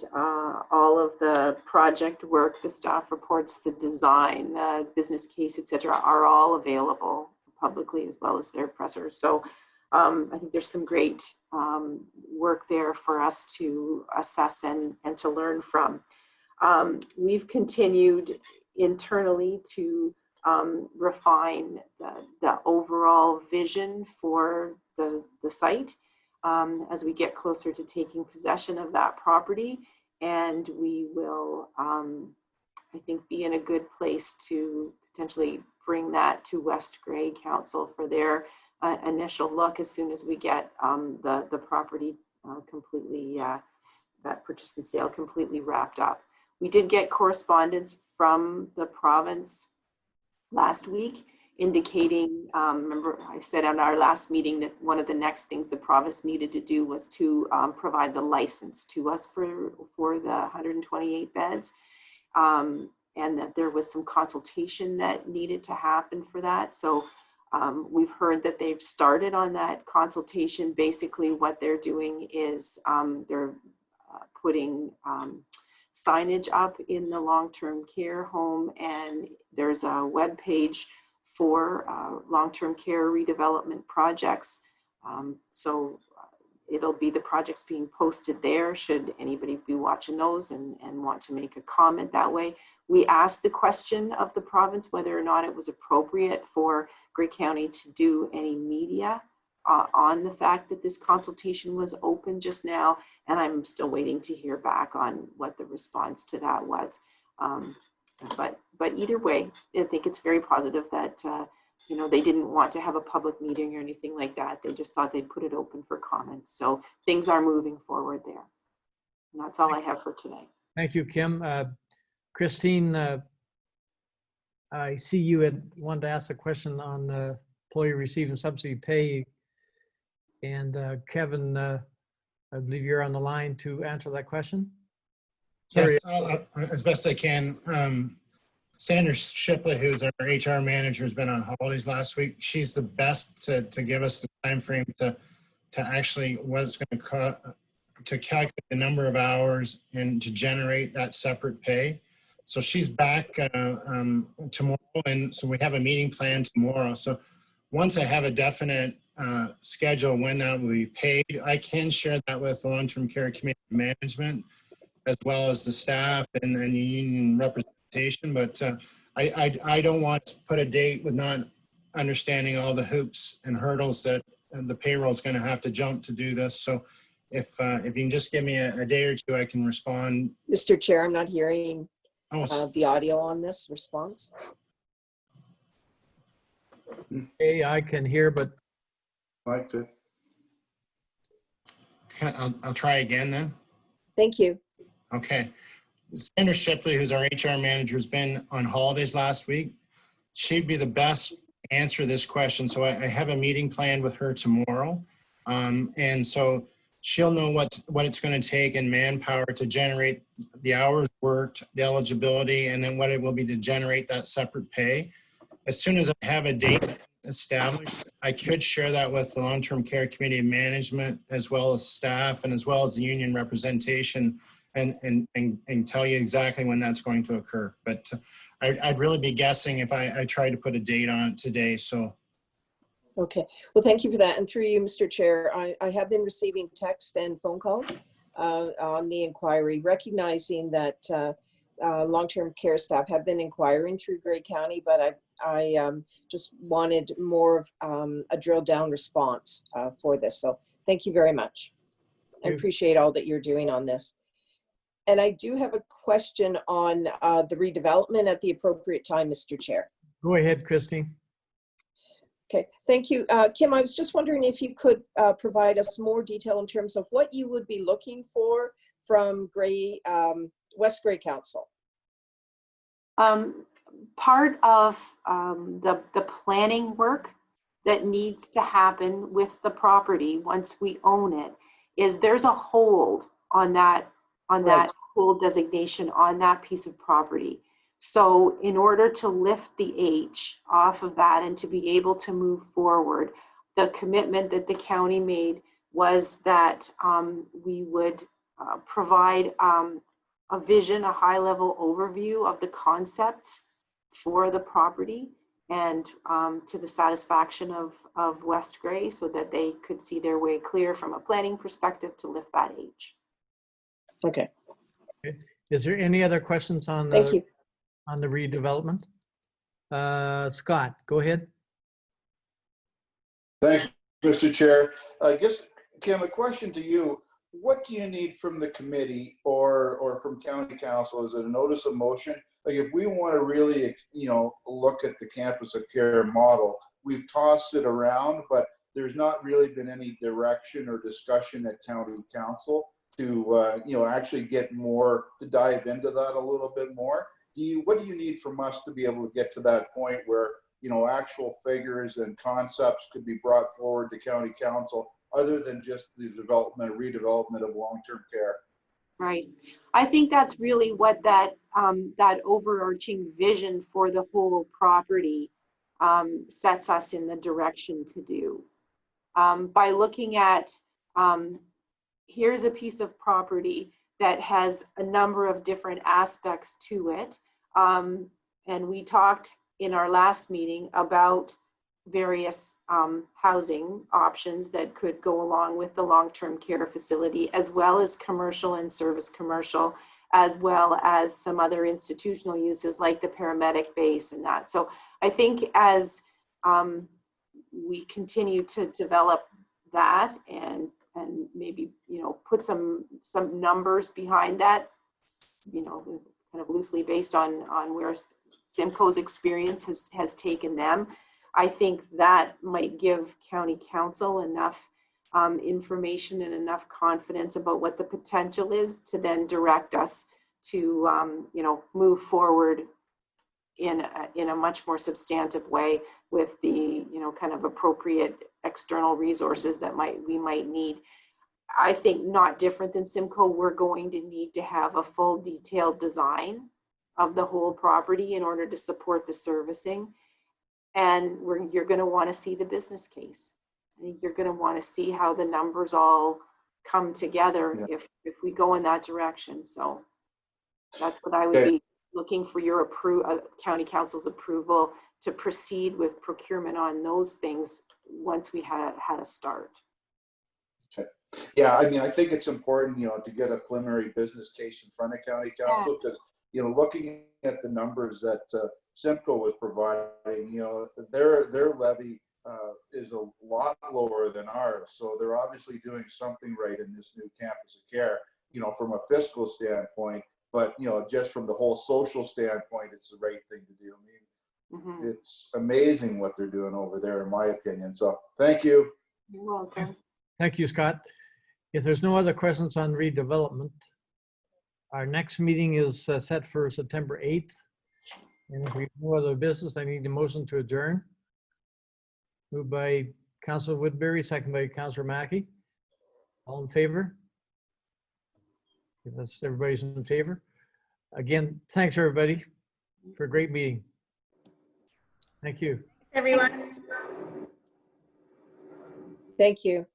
all of the project work, the staff reports, the design, the business case, etc., are all available publicly as well as their pressers. So I think there's some great work there for us to assess and to learn from. We've continued internally to refine the overall vision for the site. As we get closer to taking possession of that property, and we will, I think, be in a good place to potentially bring that to West Grey Council for their initial look as soon as we get the property completely, that purchase and sale completely wrapped up. We did get correspondence from the province last week indicating, remember I said on our last meeting that one of the next things the province needed to do was to provide the license to us for the 128 beds, and that there was some consultation that needed to happen for that. So we've heard that they've started on that consultation. Basically what they're doing is they're putting signage up in the long-term care home, and there's a web page for long-term care redevelopment projects. So it'll be the projects being posted there should anybody be watching those and want to make a comment that way. We asked the question of the province whether or not it was appropriate for Grey County to do any media on the fact that this consultation was open just now, and I'm still waiting to hear back on what the response to that was. But either way, I think it's very positive that you know, they didn't want to have a public meeting or anything like that. They just thought they'd put it open for comments. So things are moving forward there. And that's all I have for today. Thank you, Kim. Christine, I see you had wanted to ask a question on employee receiving subsidy pay. And Kevin, I believe you're on the line to answer that question. Sorry. Yes, as best I can. Sandra Shipley, who's our HR manager, has been on holidays last week. She's the best to give us the time frame to actually what it's going to calculate the number of hours and to generate that separate pay. So she's back tomorrow, and so we have a meeting planned tomorrow. So once I have a definite schedule when that will be paid, I can share that with the long-term care community management as well as the staff and the union representation. But I don't want to put a date with not understanding all the hoops and hurdles that the payroll is going to have to jump to do this. So if you can just give me a day or two, I can respond. Mr. Chair, I'm not hearing the audio on this response. Hey, I can hear, but I could. I'll try again then. Thank you. Okay. Sandra Shipley, who's our HR manager, has been on holidays last week. She'd be the best to answer this question. So I have a meeting planned with her tomorrow. And so she'll know what it's going to take in manpower to generate the hours worked, the eligibility, and then what it will be to generate that separate pay. As soon as I have a date established, I could share that with the long-term care community management, as well as staff, and as well as the union representation, and tell you exactly when that's going to occur. But I'd really be guessing if I tried to put a date on it today. So. Okay, well, thank you for that. And through you, Mr. Chair, I have been receiving text and phone calls on the inquiry, recognizing that long-term care staff have been inquiring through Grey County, but I just wanted more of a drill down response for this. So thank you very much. I appreciate all that you're doing on this. And I do have a question on the redevelopment at the appropriate time, Mr. Chair. Go ahead, Christine. Okay, thank you. Kim, I was just wondering if you could provide us more detail in terms of what you would be looking for from West Grey Council. Part of the planning work that needs to happen with the property once we own it is there's a hold on that hold designation on that piece of property. So in order to lift the H off of that and to be able to move forward, the commitment that the county made was that we would provide a vision, a high-level overview of the concepts for the property and to the satisfaction of West Grey so that they could see their way clear from a planning perspective to lift that H. Okay. Is there any other questions on Thank the you. on the redevelopment? Scott, go ahead. Thanks, Mr. Chair. I guess, Kim, a question to you. What do you need from the committee or from county council? Is it a notice of motion? Like if we want to really, look at the campus of care model, we've tossed it around, but there's not really been any direction or discussion at county council to, actually get more, to dive into that a little bit more. What do you need from us to be able to get to that point where, actual figures and concepts could be brought forward to county council other than just the redevelopment of long-term care? Right. I think that's really what that overarching vision for the whole property sets us in the direction to do. By looking at, here's a piece of property that has a number of different aspects to it. And we talked in our last meeting about various housing options that could go along with the long-term care facility, as well as commercial and service commercial, as well as some other institutional uses like the paramedic base and that. So I think as we continue to develop that and maybe, put some numbers behind that, kind of loosely based on where Simcoe's experience has taken them, I think that might give county council enough information and enough confidence about what the potential is to then direct us to, move forward in a much more substantive way with the, kind of appropriate external resources that we might need. I think not different than Simcoe, we're going to need to have a full detailed design of the whole property in order to support the servicing. And you're going to want to see the business case. I think you're going to want to see how the numbers all come together if we go in that direction. So that's what I would be looking for your county council's approval to proceed with procurement on those things once we had a start. Okay. Yeah, I mean, I think it's important, to get a preliminary business case in front of county council because, looking at the numbers that Simcoe was providing, their levy is a lot lower than ours. So they're obviously doing something right in this new campus of care, from a fiscal standpoint, but, just from the whole social standpoint, it's the right thing to do. I mean, it's amazing what they're doing over there, in my opinion. So thank you. You're welcome. Thank you, Scott. If there's no other questions on redevelopment, our next meeting is set for September 8th. And if we have no other business, I need a motion to adjourn. Moved by Councilor Woodbury, second by Councilor Mackey. All in favor? Yes, everybody's in favor. Again, thanks everybody for a great meeting. Thank you. Everyone. Thank you.